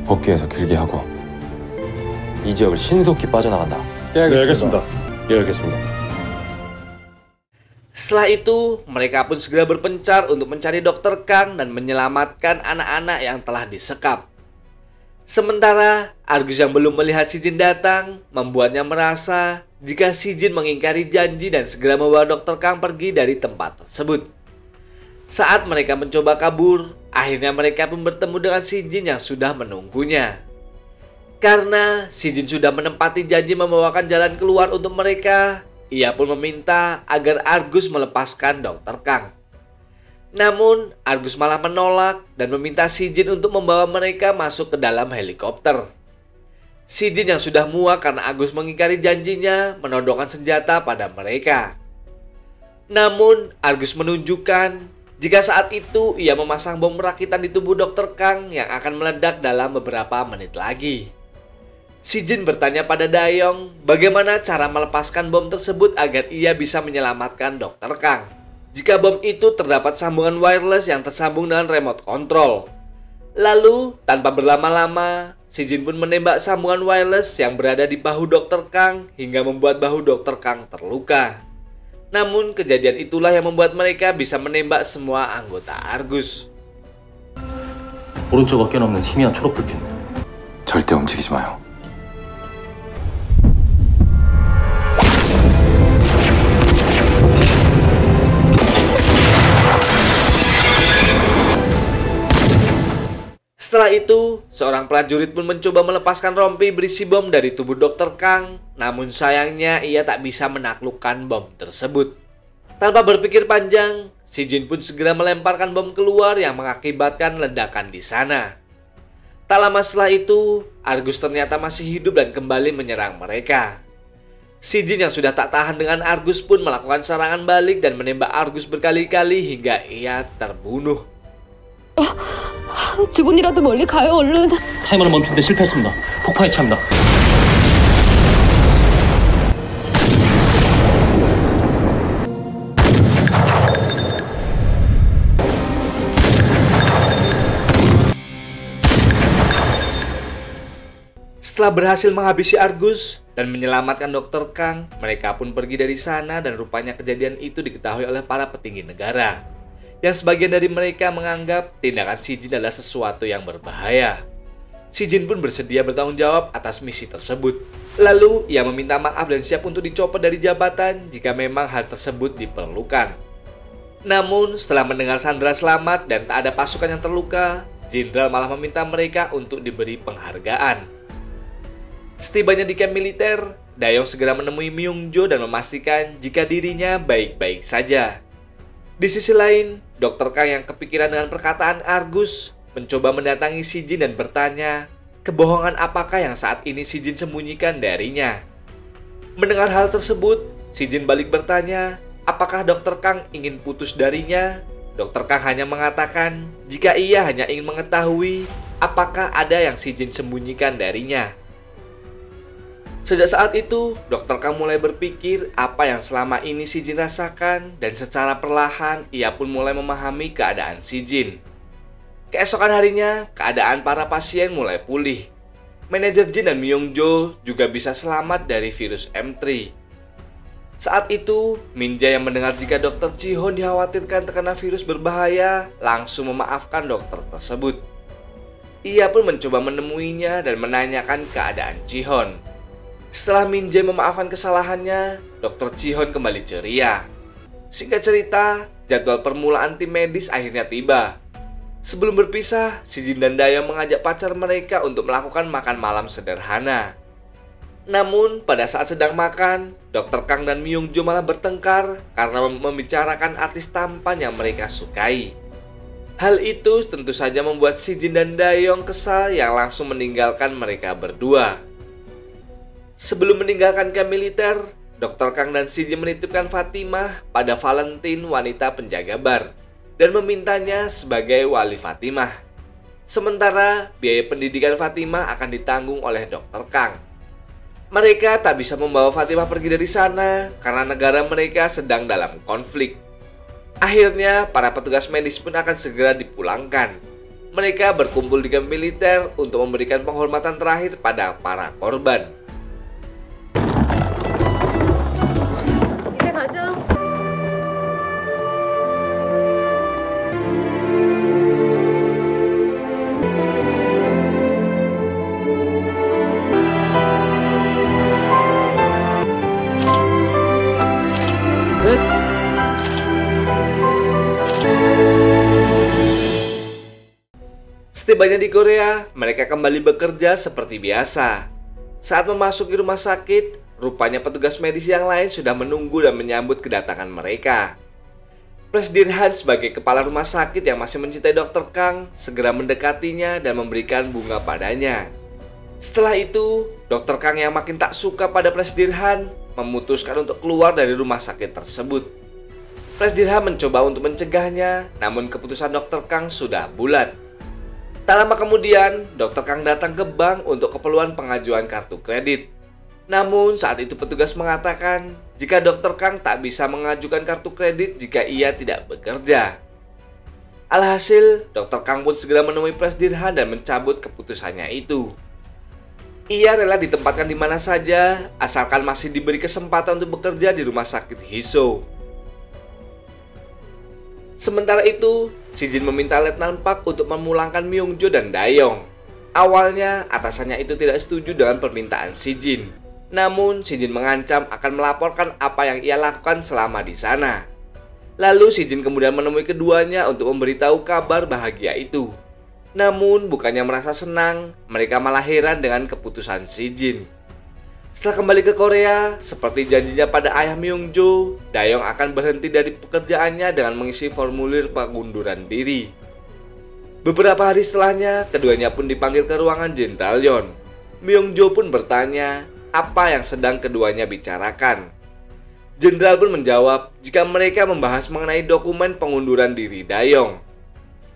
복귀해서 길게 하고 이 지역을 신속히 빠져나간다. 네, 알겠습니다. 예, 알겠습니다. Setelah itu, mereka pun segera berpencar untuk mencari Dr. Kang dan menyelamatkan anak-anak yang telah disekap. Sementara, Argus yang belum melihat Si Jin datang, membuatnya merasa jika Si Jin mengingkari janji dan segera membawa Dr. Kang pergi dari tempat tersebut. Saat mereka mencoba kabur, akhirnya mereka pun bertemu dengan Si Jin yang sudah menunggunya. Karena Si Jin sudah menepati janji membawakan jalan keluar untuk mereka, ia pun meminta agar Argus melepaskan Dr. Kang. Namun, Argus malah menolak dan meminta Si Jin untuk membawa mereka masuk ke dalam helikopter. Si Jin yang sudah muak karena Argus mengingkari janjinya menodongkan senjata pada mereka. Namun, Argus menunjukkan jika saat itu ia memasang bom rakitan di tubuh Dr. Kang yang akan meledak dalam beberapa menit lagi. Si Jin bertanya pada Dayong bagaimana cara melepaskan bom tersebut agar ia bisa menyelamatkan Dr. Kang. Jika bom itu terdapat sambungan wireless yang tersambung dengan remote control. Lalu, tanpa berlama-lama, Si Jin pun menembak sambungan wireless yang berada di bahu Dr. Kang hingga membuat bahu Dr. Kang terluka. Namun kejadian itulah yang membuat mereka bisa menembak semua anggota Argus. 오른쪽 어깨 넘는 희미한 초록 불빛. 절대 움직이지 마요. Setelah itu, seorang prajurit pun mencoba melepaskan rompi berisi bom dari tubuh Dr. Kang, namun sayangnya ia tak bisa menaklukkan bom tersebut. Tanpa berpikir panjang, Si Jin pun segera melemparkan bom keluar yang mengakibatkan ledakan di sana. Tak lama setelah itu, Argus ternyata masih hidup dan kembali menyerang mereka. Si Jin yang sudah tak tahan dengan Argus pun melakukan serangan balik dan menembak Argus berkali-kali hingga ia terbunuh. 두 분이라도 멀리 가요, 얼른. 타이머를 멈추는데 실패했습니다. 폭파에 차입니다. Setelah berhasil menghabisi Argus dan menyelamatkan Dr. Kang, mereka pun pergi dari sana dan rupanya kejadian itu diketahui oleh para petinggi negara. Yang sebagian dari mereka menganggap tindakan Si Jin adalah sesuatu yang berbahaya. Si Jin pun bersedia bertanggung jawab atas misi tersebut. Lalu, ia meminta maaf dan siap untuk dicopot dari jabatan jika memang hal tersebut diperlukan. Namun, setelah mendengar Sandra selamat dan tak ada pasukan yang terluka, Jenderal malah meminta mereka untuk diberi penghargaan. Setibanya di kamp militer, Dayong segera menemui Myung Jo dan memastikan jika dirinya baik-baik saja. Di sisi lain, Dr. Kang yang kepikiran dengan perkataan Argus mencoba mendatangi Si Jin dan bertanya, kebohongan apakah yang saat ini Si Jin sembunyikan darinya. Mendengar hal tersebut, Si Jin balik bertanya, apakah Dr. Kang ingin putus darinya? Dr. Kang hanya mengatakan jika ia hanya ingin mengetahui apakah ada yang Si Jin sembunyikan darinya. Sejak saat itu, Dr. Kang mulai berpikir apa yang selama ini Si Jin rasakan dan secara perlahan ia pun mulai memahami keadaan Si Jin. Keesokan harinya, keadaan para pasien mulai pulih. Manajer Jin dan Myung Jo juga bisa selamat dari virus M3. Saat itu, Min Jae yang mendengar jika Dr. Ji-Hon dikhawatirkan terkena virus berbahaya, langsung memaafkan dokter tersebut. Ia pun mencoba menemuinya dan menanyakan keadaan Ji-Hon. Setelah Min Jae memaafkan kesalahannya, Dr. Ji-Hon kembali ceria. Singkat cerita, jadwal permulaan tim medis akhirnya tiba. Sebelum berpisah, Si Jin dan Dayong mengajak pacar mereka untuk melakukan makan malam sederhana. Namun, pada saat sedang makan, Dr. Kang dan Myung Jo malah bertengkar karena membicarakan artis tampan yang mereka sukai. Hal itu tentu saja membuat Si Jin dan Dayong kesal yang langsung meninggalkan mereka berdua. Sebelum meninggalkan kamp militer, Dr. Kang dan Si Jin menitipkan Fatimah pada Valentine, wanita penjaga bar, dan memintanya sebagai wali Fatimah. Sementara biaya pendidikan Fatimah akan ditanggung oleh Dr. Kang. Mereka tak bisa membawa Fatimah pergi dari sana karena negara mereka sedang dalam konflik. Akhirnya, para petugas medis pun akan segera dipulangkan. Mereka berkumpul di kamp militer untuk memberikan penghormatan terakhir pada para korban. 이제 가죠. Setibanya di Korea, mereka kembali bekerja seperti biasa. Saat memasuki rumah sakit, rupanya petugas medis yang lain sudah menunggu dan menyambut kedatangan mereka. Presiden Han sebagai kepala rumah sakit yang masih mencintai Dr. Kang segera mendekatinya dan memberikan bunga padanya. Setelah itu, Dr. Kang yang makin tak suka pada Presiden Han memutuskan untuk keluar dari rumah sakit tersebut. Presiden Han mencoba untuk mencegahnya, namun keputusan Dr. Kang sudah bulat. Tak lama kemudian, Dr. Kang datang ke bank untuk keperluan pengajuan kartu kredit. Namun saat itu petugas mengatakan jika Dr. Kang tak bisa mengajukan kartu kredit jika ia tidak bekerja. Alhasil, Dr. Kang pun segera menemui Presiden Han dan mencabut keputusannya itu. Ia rela ditempatkan di mana saja asalkan masih diberi kesempatan untuk bekerja di rumah sakit Hiso. Sementara itu, Si Jin meminta Letnan Park untuk memulangkan Myung Jo dan Dayong. Awalnya, atasannya itu tidak setuju dengan permintaan Si Jin. Namun, Si Jin mengancam akan melaporkan apa yang ia lakukan selama di sana. Lalu, Si Jin kemudian menemui keduanya untuk memberitahu kabar bahagia itu. Namun, bukannya merasa senang, mereka malah heran dengan keputusan Si Jin. Setelah kembali ke Korea, seperti janjinya pada ayah Myung Jo, Dayong akan berhenti dari pekerjaannya dengan mengisi formulir pengunduran diri. Beberapa hari setelahnya, keduanya pun dipanggil ke ruangan Jenderal Yon. Myung Jo pun bertanya apa yang sedang keduanya bicarakan. Jenderal pun menjawab jika mereka membahas mengenai dokumen pengunduran diri Dayong.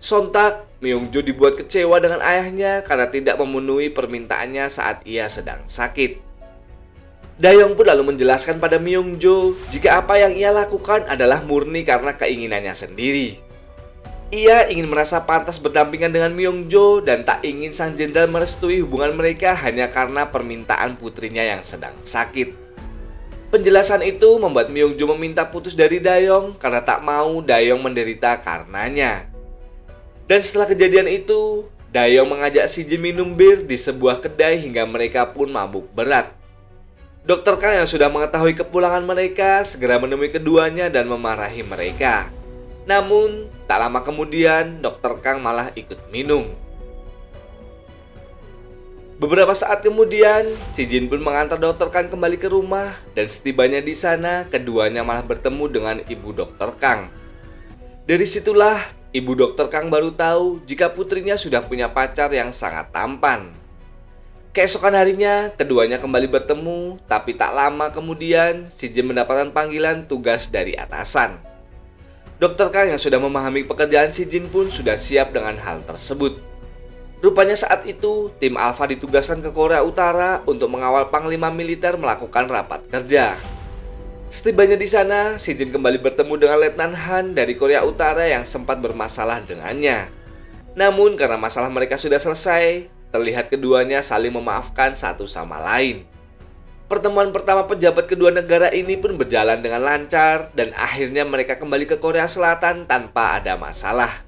Sontak, Myung Jo dibuat kecewa dengan ayahnya karena tidak memenuhi permintaannya saat ia sedang sakit. Dayong pun lalu menjelaskan pada Myung Jo jika apa yang ia lakukan adalah murni karena keinginannya sendiri. Ia ingin merasa pantas berdampingan dengan Myung Jo dan tak ingin sang jenderal merestui hubungan mereka hanya karena permintaan putrinya yang sedang sakit. Penjelasan itu membuat Myung Jo meminta putus dari Dayong karena tak mau Dayong menderita karenanya. Dan setelah kejadian itu, Dayong mengajak Si Jin minum bir di sebuah kedai hingga mereka pun mabuk berat. Dr. Kang yang sudah mengetahui kepulangan mereka segera menemui keduanya dan memarahi mereka. Namun, tak lama kemudian Dr. Kang malah ikut minum. Beberapa saat kemudian, Si Jin pun mengantar Dr. Kang kembali ke rumah dan setibanya di sana, keduanya malah bertemu dengan ibu Dr. Kang. Dari situlah, ibu Dr. Kang baru tahu jika putrinya sudah punya pacar yang sangat tampan. Keesokan harinya, keduanya kembali bertemu, tapi tak lama kemudian, Si Jin mendapatkan panggilan tugas dari atasan. Dr. Kang yang sudah memahami pekerjaan Si Jin pun sudah siap dengan hal tersebut. Rupanya saat itu, tim Alpha ditugaskan ke Korea Utara untuk mengawal panglima militer melakukan rapat kerja. Setibanya di sana, Si Jin kembali bertemu dengan Letnan Han dari Korea Utara yang sempat bermasalah dengannya. Namun karena masalah mereka sudah selesai, terlihat keduanya saling memaafkan satu sama lain. Pertemuan pertama pejabat kedua negara ini pun berjalan dengan lancar dan akhirnya mereka kembali ke Korea Selatan tanpa ada masalah.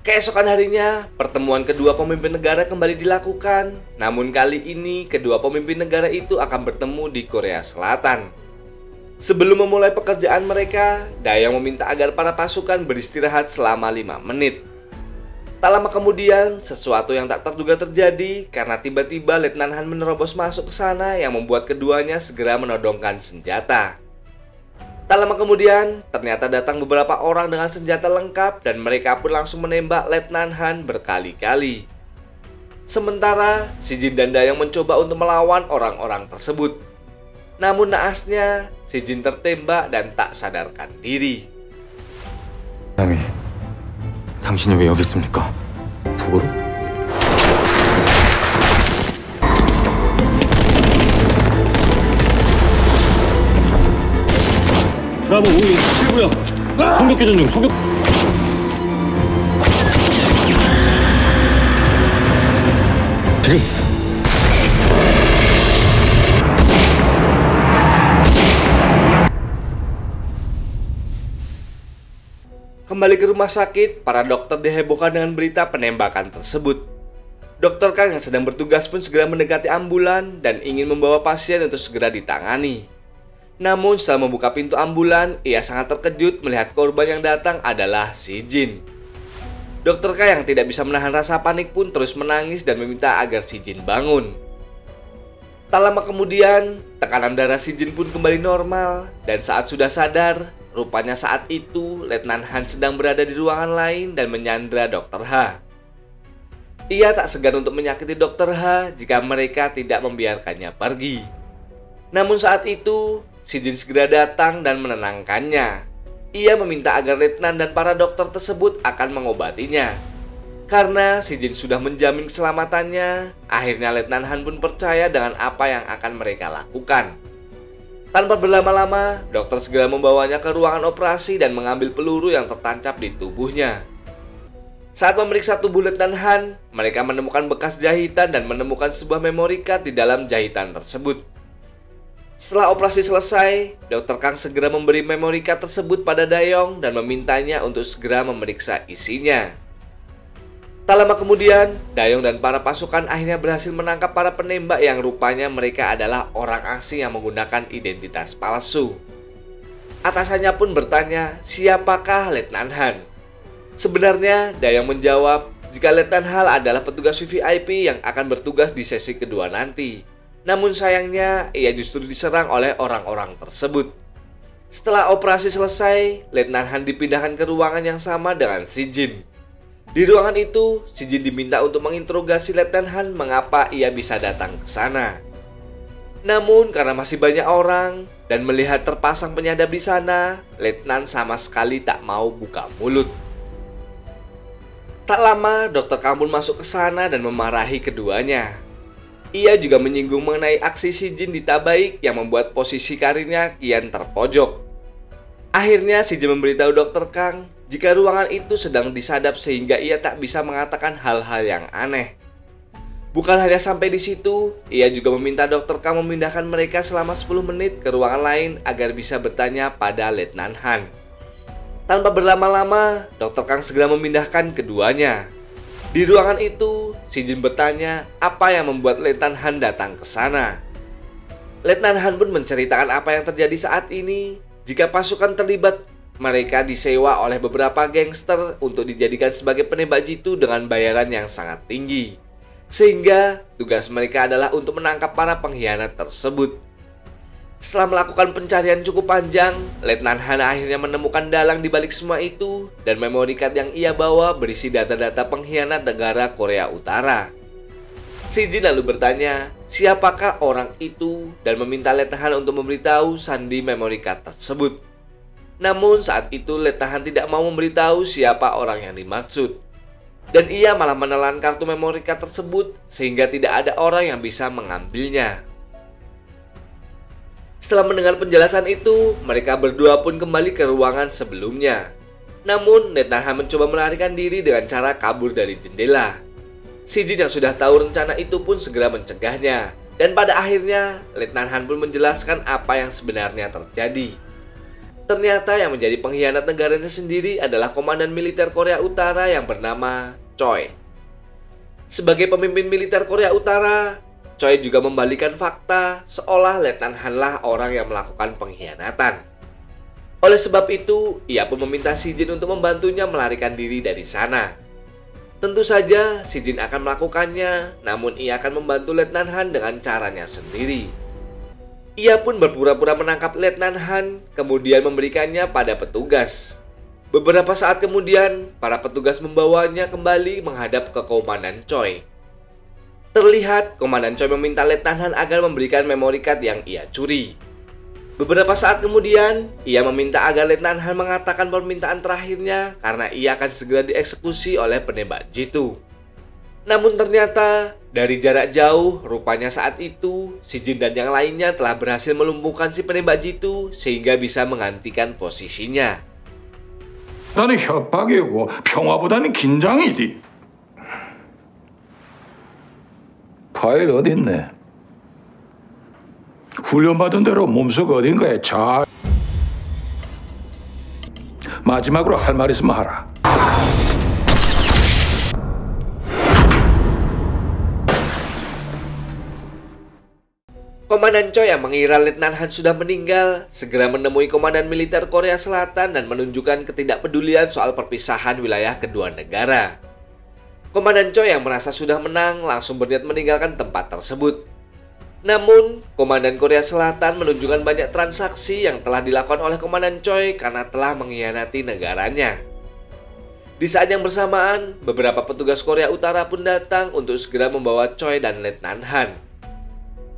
Keesokan harinya, pertemuan kedua pemimpin negara kembali dilakukan. Namun kali ini, kedua pemimpin negara itu akan bertemu di Korea Selatan. Sebelum memulai pekerjaan mereka, Dayong meminta agar para pasukan beristirahat selama 5 menit. Tak lama kemudian, sesuatu yang tak terduga terjadi karena tiba-tiba Letnan Han menerobos masuk ke sana yang membuat keduanya segera menodongkan senjata. Tak lama kemudian, ternyata datang beberapa orang dengan senjata lengkap dan mereka pun langsung menembak Letnan Han berkali-kali. Sementara, si Jin dan Dayong mencoba untuk melawan orang-orang tersebut. Namun naasnya, si Jin tertembak dan tak sadarkan diri. 남이 당신이 왜 여기 있습니까? 부고로? 브라보 52 7구역 총격 교전 중 총격 지금 Kembali ke rumah sakit, para dokter dihebohkan dengan berita penembakan tersebut. Dokter Kang yang sedang bertugas pun segera mendekati ambulan dan ingin membawa pasien untuk segera ditangani. Namun setelah membuka pintu ambulan, ia sangat terkejut melihat korban yang datang adalah si Jin. Dokter Kang yang tidak bisa menahan rasa panik pun terus menangis dan meminta agar si Jin bangun. Tak lama kemudian, tekanan darah si Jin pun kembali normal dan saat sudah sadar, rupanya saat itu Letnan Han sedang berada di ruangan lain dan menyandra Dr. H. Ia tak segan untuk menyakiti Dr. H jika mereka tidak membiarkannya pergi. Namun saat itu, si Jin segera datang dan menenangkannya. Ia meminta agar Letnan dan para dokter tersebut akan mengobatinya. Karena si Jin sudah menjamin keselamatannya, akhirnya Letnan Han pun percaya dengan apa yang akan mereka lakukan. Tanpa berlama-lama, dokter segera membawanya ke ruangan operasi dan mengambil peluru yang tertancap di tubuhnya. Saat memeriksa tubuh Letnan Han, mereka menemukan bekas jahitan dan menemukan sebuah memory card di dalam jahitan tersebut. Setelah operasi selesai, Dr. Kang segera memberi memory card tersebut pada Dayong dan memintanya untuk segera memeriksa isinya. Tak lama kemudian, Dayong dan para pasukan akhirnya berhasil menangkap para penembak yang rupanya mereka adalah orang asing yang menggunakan identitas palsu. Atasannya pun bertanya, siapakah Letnan Han? Sebenarnya, Dayong menjawab jika Letnan Han adalah petugas VVIP yang akan bertugas di sesi kedua nanti. Namun sayangnya, ia justru diserang oleh orang-orang tersebut. Setelah operasi selesai, Letnan Han dipindahkan ke ruangan yang sama dengan si Jin. Di ruangan itu, si Jin diminta untuk menginterogasi Letnan Han mengapa ia bisa datang ke sana. Namun karena masih banyak orang dan melihat terpasang penyadap di sana, Letnan sama sekali tak mau buka mulut. Tak lama, Dr. Kang pun masuk ke sana dan memarahi keduanya. Ia juga menyinggung mengenai aksi si Jin di Tabaik yang membuat posisi karirnya kian terpojok. Akhirnya si Jin memberitahu Dr. Kang jika ruangan itu sedang disadap sehingga ia tak bisa mengatakan hal-hal yang aneh. Bukan hanya sampai di situ, ia juga meminta Dr. Kang memindahkan mereka selama 10 menit ke ruangan lain agar bisa bertanya pada Letnan Han. Tanpa berlama-lama, Dr. Kang segera memindahkan keduanya. Di ruangan itu, si Jin bertanya apa yang membuat Letnan Han datang ke sana. Letnan Han pun menceritakan apa yang terjadi saat ini. Jika pasukan terlibat, mereka disewa oleh beberapa gangster untuk dijadikan sebagai penembak jitu dengan bayaran yang sangat tinggi. Sehingga tugas mereka adalah untuk menangkap para pengkhianat tersebut. Setelah melakukan pencarian cukup panjang, Letnan Han akhirnya menemukan dalang di balik semua itu dan memory card yang ia bawa berisi data-data pengkhianat negara Korea Utara. Si Jin lalu bertanya, siapakah orang itu dan meminta Letnan Han untuk memberitahu sandi memory card tersebut. Namun saat itu Letnan Han tidak mau memberitahu siapa orang yang dimaksud. Dan ia malah menelan kartu memory card tersebut sehingga tidak ada orang yang bisa mengambilnya. Setelah mendengar penjelasan itu, mereka berdua pun kembali ke ruangan sebelumnya. Namun Letnan Han mencoba melarikan diri dengan cara kabur dari jendela. Si Jin yang sudah tahu rencana itu pun segera mencegahnya. Dan pada akhirnya Letnan Han pun menjelaskan apa yang sebenarnya terjadi. Ternyata yang menjadi pengkhianat negaranya sendiri adalah komandan militer Korea Utara yang bernama Choi. Sebagai pemimpin militer Korea Utara, Choi juga membalikan fakta seolah Letnan Han lah orang yang melakukan pengkhianatan. Oleh sebab itu, ia pun meminta si Jin untuk membantunya melarikan diri dari sana. Tentu saja si Jin akan melakukannya, namun ia akan membantu Letnan Han dengan caranya sendiri. Ia pun berpura-pura menangkap Letnan Han, kemudian memberikannya pada petugas. Beberapa saat kemudian, para petugas membawanya kembali menghadap ke Komandan Choi. Terlihat, Komandan Choi meminta Letnan Han agar memberikan memory card yang ia curi. Beberapa saat kemudian, ia meminta agar Letnan Han mengatakan permintaan terakhirnya karena ia akan segera dieksekusi oleh penembak jitu. Namun ternyata, dari jarak jauh, rupanya saat itu, si Jin dan yang lainnya telah berhasil melumpuhkan si penembak jitu sehingga bisa menggantikan posisinya. 나는 협박이고 평화보다는 긴장이디. 파일 어디 있네? 훈련받은 대로 몸속 어딘가에 잘. 마지막으로 할 말 있으면 하라. Komandan Choi yang mengira Letnan Han sudah meninggal segera menemui Komandan Militer Korea Selatan dan menunjukkan ketidakpedulian soal perpisahan wilayah kedua negara. Komandan Choi yang merasa sudah menang langsung berniat meninggalkan tempat tersebut. Namun, Komandan Korea Selatan menunjukkan banyak transaksi yang telah dilakukan oleh Komandan Choi karena telah mengkhianati negaranya. Di saat yang bersamaan, beberapa petugas Korea Utara pun datang untuk segera membawa Choi dan Letnan Han.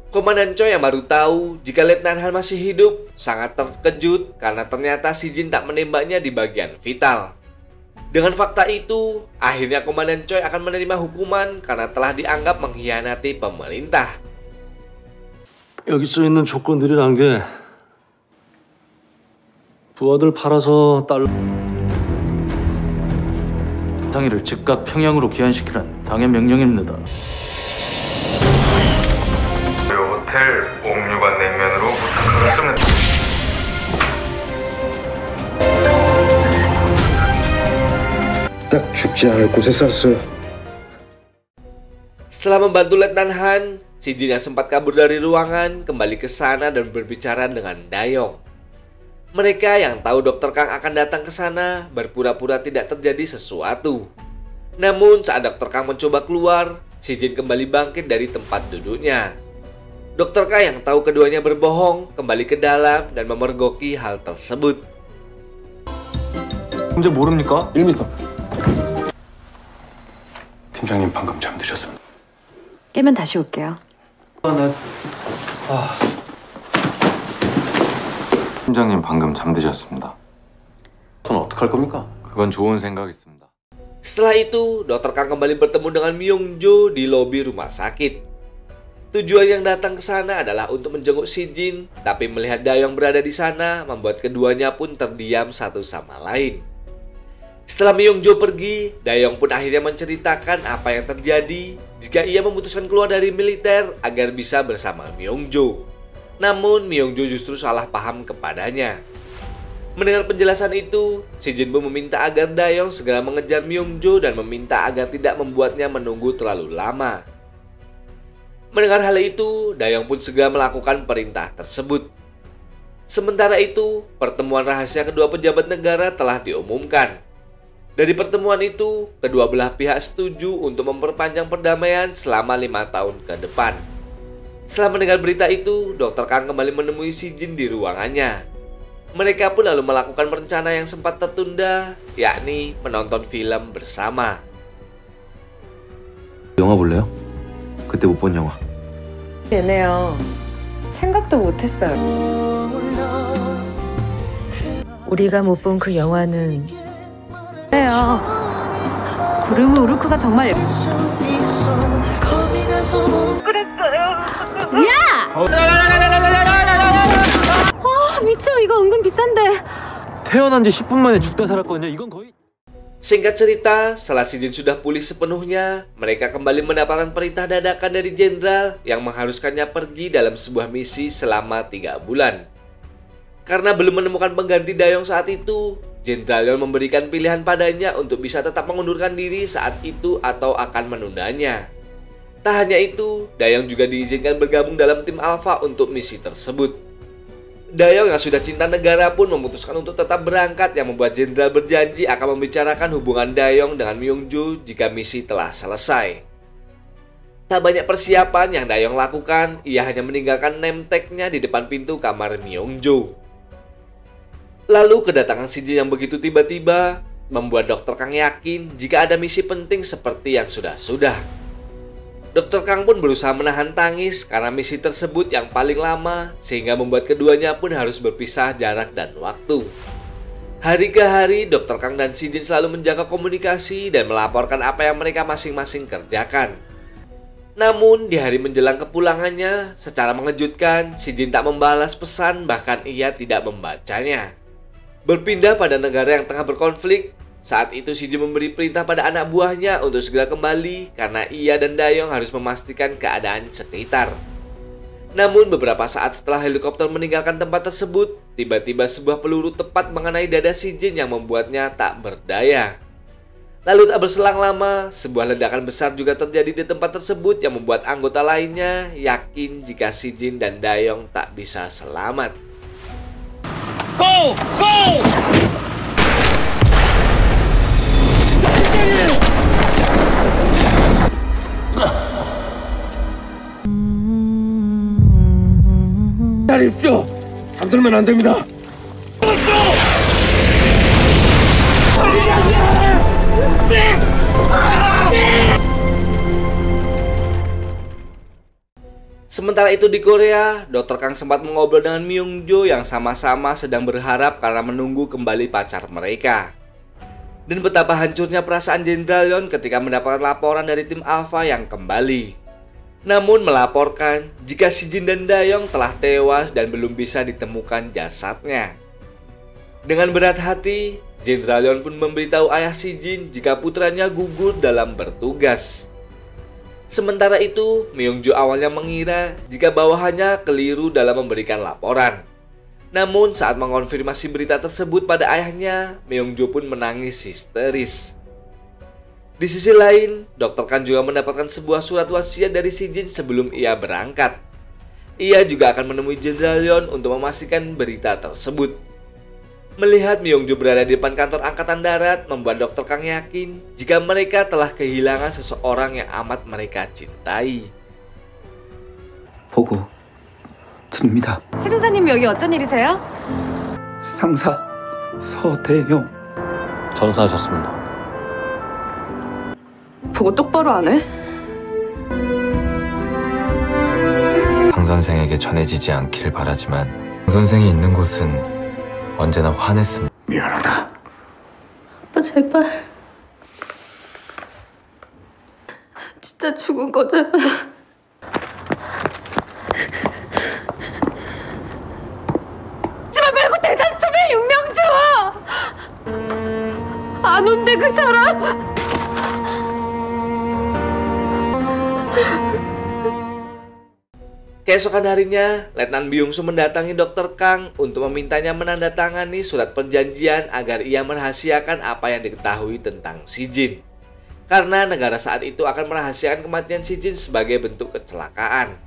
Komandan Choi yang baru tahu jika Letnan Han masih hidup sangat terkejut karena ternyata si Jin tak menembaknya di bagian vital. Dengan fakta itu, akhirnya Komandan Choi akan menerima hukuman karena telah dianggap mengkhianati pemerintah. 여기 써 있는 조건들이란 게 부하들 팔아서 달러 상의를 즉각 평양으로 귀환시키란 당의 명령입니다. 호텔 옥류관 냉면으로 부탁하겠습니다. 딱 죽지 않을 곳에 쌌어요. Setelah membantu Letnan Han, si Jin yang sempat kabur dari ruangan kembali ke sana dan berbicara dengan Dayong. Mereka yang tahu Dr. Kang akan datang ke sana berpura-pura tidak terjadi sesuatu. Namun saat Dr. Kang mencoba keluar, si Jin kembali bangkit dari tempat duduknya. Dr. Kang yang tahu keduanya berbohong kembali ke dalam dan memergoki hal tersebut. 이제 모릅니까? 1m. 팀장님 방금 잠드셨습니다. 깨면 다시 올게요. 팀장님 방금 잠드셨습니다. 그건 어떡할 겁니까? 그건 좋은 생각 있습니다. Setelah itu, Dr. Kang kembali bertemu dengan Myung-jo di lobi rumah sakit. Tujuan yang datang ke sana adalah untuk menjenguk si Jin, tapi melihat Dayong berada di sana membuat keduanya pun terdiam satu sama lain. Setelah Myung-jo pergi, Dayong pun akhirnya menceritakan apa yang terjadi jika ia memutuskan keluar dari militer agar bisa bersama Myung-jo. Namun Myung-jo justru salah paham kepadanya. Mendengar penjelasan itu, si Jin pun meminta agar Dayong segera mengejar Myung-jo dan meminta agar tidak membuatnya menunggu terlalu lama. Mendengar hal itu, Dayong pun segera melakukan perintah tersebut. Sementara itu, pertemuan rahasia kedua pejabat negara telah diumumkan. Dari pertemuan itu, kedua belah pihak setuju untuk memperpanjang perdamaian selama 5 tahun ke depan. Setelah mendengar berita itu, Dr. Kang kembali menemui si Jin di ruangannya. Mereka pun lalu melakukan rencana yang sempat tertunda, yakni menonton film bersama. 영화 볼래요? 그때 못 본 영화. 되네요. 생각도 못했어요. 우리가 못 본 그 영화는 네요. 구름 우르크가 정말 그랬어요. 야! 미쳐. 이거 은근 비싼데. 태어난 지 10분 만에 죽다 살았거든요. 이건 거의 Singkat cerita, setelah si Jin sudah pulih sepenuhnya, mereka kembali mendapatkan perintah dadakan dari jenderal yang mengharuskannya pergi dalam sebuah misi selama 3 bulan. Karena belum menemukan pengganti Dayong saat itu, Jenderal Yeon memberikan pilihan padanya untuk bisa tetap mengundurkan diri saat itu atau akan menundanya. Tak hanya itu, Dayong juga diizinkan bergabung dalam tim Alpha untuk misi tersebut. Dayong yang sudah cinta negara pun memutuskan untuk tetap berangkat, yang membuat jenderal berjanji akan membicarakan hubungan Dayong dengan Myung-jo jika misi telah selesai. Tak banyak persiapan yang Dayong lakukan, ia hanya meninggalkan name tag-nya di depan pintu kamar Myung-jo. Lalu kedatangan Si Jin yang begitu tiba-tiba membuat Dr. Kang yakin jika ada misi penting seperti yang sudah-sudah. Dr. Kang pun berusaha menahan tangis karena misi tersebut yang paling lama, sehingga membuat keduanya pun harus berpisah jarak dan waktu. Hari ke hari, Dr. Kang dan Si Jin selalu menjaga komunikasi dan melaporkan apa yang mereka masing-masing kerjakan. Namun, di hari menjelang kepulangannya, secara mengejutkan, Si Jin tak membalas pesan, bahkan ia tidak membacanya. Berpindah pada negara yang tengah berkonflik, saat itu Si Jin memberi perintah pada anak buahnya untuk segera kembali karena ia dan Dayong harus memastikan keadaan sekitar. Namun beberapa saat setelah helikopter meninggalkan tempat tersebut, tiba-tiba sebuah peluru tepat mengenai dada Si Jin yang membuatnya tak berdaya. Lalu tak berselang lama, sebuah ledakan besar juga terjadi di tempat tersebut yang membuat anggota lainnya yakin jika Si Jin dan Dayong tak bisa selamat. Go! Go! 기다리십시오. 잠들면 안 됩니다. Sementara itu di Korea, Dr. Kang sempat mengobrol dengan Myung-jo yang sama-sama sedang berharap karena menunggu kembali pacar mereka. Dan betapa hancurnya perasaan Jenderal Yeon ketika mendapatkan laporan dari tim Alpha yang kembali. Namun melaporkan jika Si Jin dan Dayong telah tewas dan belum bisa ditemukan jasadnya. Dengan berat hati, Jenderal Yeon pun memberitahu ayah Si Jin jika putranya gugur dalam bertugas. Sementara itu, Myung-jo awalnya mengira jika bawahannya keliru dalam memberikan laporan. Namun saat mengonfirmasi berita tersebut pada ayahnya, Myung-jo pun menangis histeris. Di sisi lain, Dr. Kang juga mendapatkan sebuah surat wasiat dari Si Jin sebelum ia berangkat. Ia juga akan menemui Jenderal Yeon untuk memastikan berita tersebut. Melihat Myung-jo berada di depan kantor Angkatan Darat membuat Dr. Kang yakin jika mereka telah kehilangan seseorang yang amat mereka cintai. 보고 드립니다. 최 중사님 여기 어쩐 일이세요? 상사 서대영. 전사하셨습니다. 보고 똑바로 안 해? 강 선생에게 전해지지 않길 바라지만 강 선생이 있는 곳은 언제나 화냈습니다. 미안하다. 아빠 제발. 진짜 죽은 거잖아. 제발 말고 대답 좀 해, 윤명주! 안 온대, 그 사람! Keesokan harinya, Letnan Byung-soo mendatangi Dr. Kang untuk memintanya menandatangani surat perjanjian agar ia merahasiakan apa yang diketahui tentang Si Jin. Karena negara saat itu akan merahasiakan kematian Si Jin sebagai bentuk kecelakaan.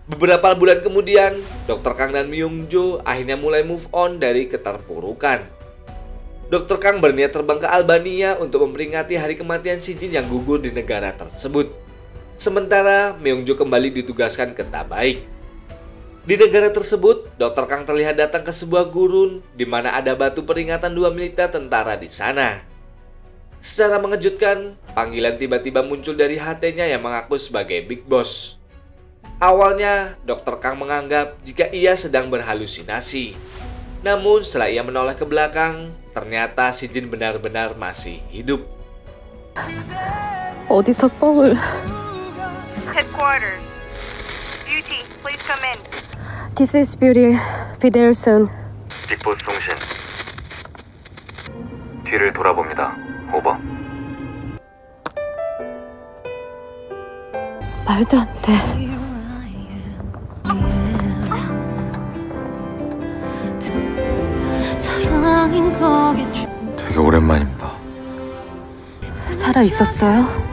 Beberapa bulan kemudian, Dr. Kang dan Myung-jo akhirnya mulai move on dari keterpurukan. Dr. Kang berniat terbang ke Albania untuk memperingati hari kematian Si Jin yang gugur di negara tersebut. Sementara Myung-jo kembali ditugaskan ke Tabaik. Di negara tersebut, Dr. Kang terlihat datang ke sebuah gurun di mana ada batu peringatan 2 militer tentara di sana. Secara mengejutkan, panggilan tiba-tiba muncul dari HT-nya yang mengaku sebagai Big Boss. Awalnya, Dr. Kang menganggap jika ia sedang berhalusinasi. Namun setelah ia menoleh ke belakang, ternyata Si Jin benar-benar masih hidup. 어디서 뻥을... Headquarters. Beauty, please come in. This is Beauty. Be there soon. 빅보스 통신. 뒤를 돌아봅니다. 오버. 말도 안 돼. 되게 오랜만입니다. 살아 있었어요?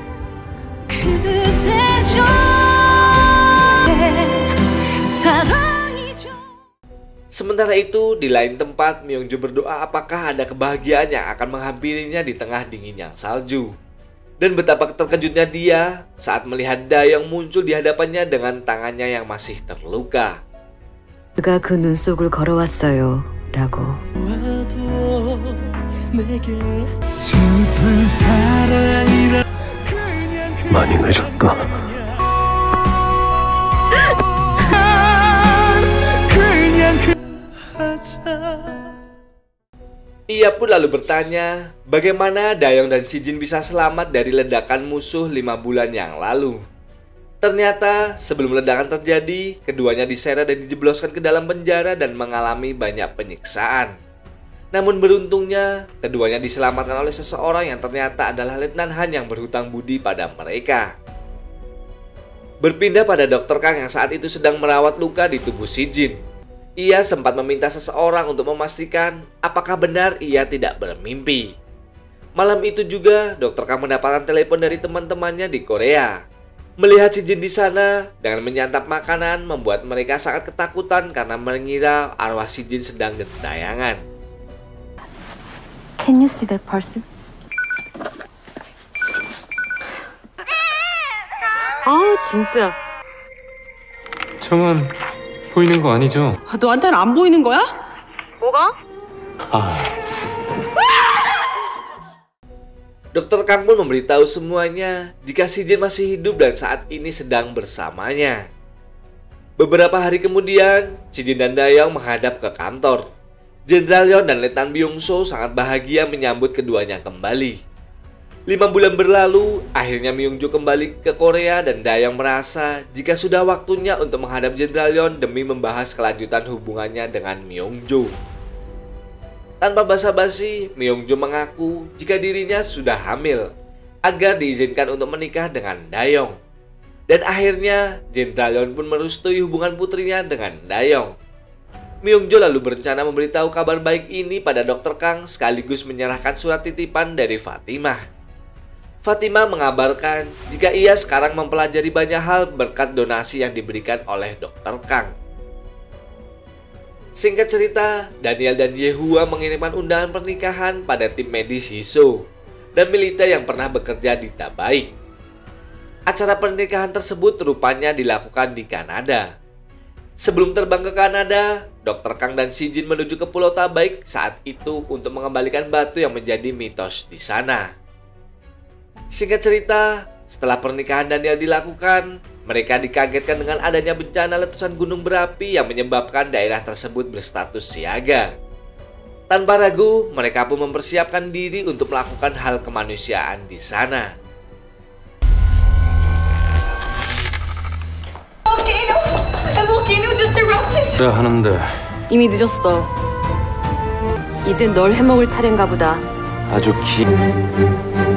Sementara itu, di lain tempat, Myung-jo berdoa apakah ada kebahagiaan yang akan menghampirinya di tengah dinginnya salju. Dan betapa terkejutnya dia saat melihat Dayong muncul di hadapannya dengan tangannya yang masih terluka. 그가 그 눈 속을 걸어왔어요. 라고. 많이 늦었다. Ia pun lalu bertanya, bagaimana Dayong dan Si Jin bisa selamat dari ledakan musuh 5 bulan yang lalu. Ternyata sebelum ledakan terjadi, keduanya diseret dan dijebloskan ke dalam penjara dan mengalami banyak penyiksaan. Namun beruntungnya, keduanya diselamatkan oleh seseorang yang ternyata adalah Letnan Han yang berhutang budi pada mereka. Berpindah pada Dr. Kang yang saat itu sedang merawat luka di tubuh Si Jin. Ia sempat meminta seseorang untuk memastikan apakah benar ia tidak bermimpi. Malam itu juga, Dr. Kang mendapatkan telepon dari teman-temannya di Korea. Melihat Si Jin di sana dengan menyantap makanan membuat mereka sangat ketakutan karena mengira arwah Si Jin sedang gentayangan. Can you see that person? 진짜. 정원 보이는 거 아니죠? 너한테는 안 보이는 거야? 뭐가? Dr. Kang pun memberitahu semuanya jika Si Jin masih hidup dan saat ini sedang bersamanya. Beberapa hari kemudian, Si Jin dan Dayong menghadap ke kantor. Jenderal Yeon dan Letnan Byung-soo sangat bahagia menyambut keduanya kembali. 5 bulan berlalu, akhirnya Myung-jo kembali ke Korea dan Dayong merasa jika sudah waktunya untuk menghadap Jenderal Yeon demi membahas kelanjutan hubungannya dengan Myung-jo. Tanpa basa-basi, Myung-jo mengaku jika dirinya sudah hamil agar diizinkan untuk menikah dengan Dayong. Dan akhirnya, Jenderal Yeon pun merestui hubungan putrinya dengan Dayong. Myung-jo lalu berencana memberitahu kabar baik ini pada Dr. Kang sekaligus menyerahkan surat titipan dari Fatimah. Fatimah mengabarkan jika ia sekarang mempelajari banyak hal berkat donasi yang diberikan oleh Dr. Kang. Singkat cerita, Daniel dan Yehua mengirimkan undangan pernikahan pada tim medis Hiso dan militer yang pernah bekerja di Tabaik. Acara pernikahan tersebut rupanya dilakukan di Kanada. Sebelum terbang ke Kanada, Dr. Kang dan Si Jin menuju ke Pulau Tabaik saat itu untuk mengembalikan batu yang menjadi mitos di sana. Singkat cerita, setelah pernikahan Daniel dilakukan, mereka dikagetkan dengan adanya bencana letusan gunung berapi yang menyebabkan daerah tersebut berstatus siaga. Tanpa ragu, mereka pun mempersiapkan diri untuk melakukan hal kemanusiaan di sana. 나 하는데 이미 늦었어. 이젠 널 해먹을 차례인가 보다. 아주 긴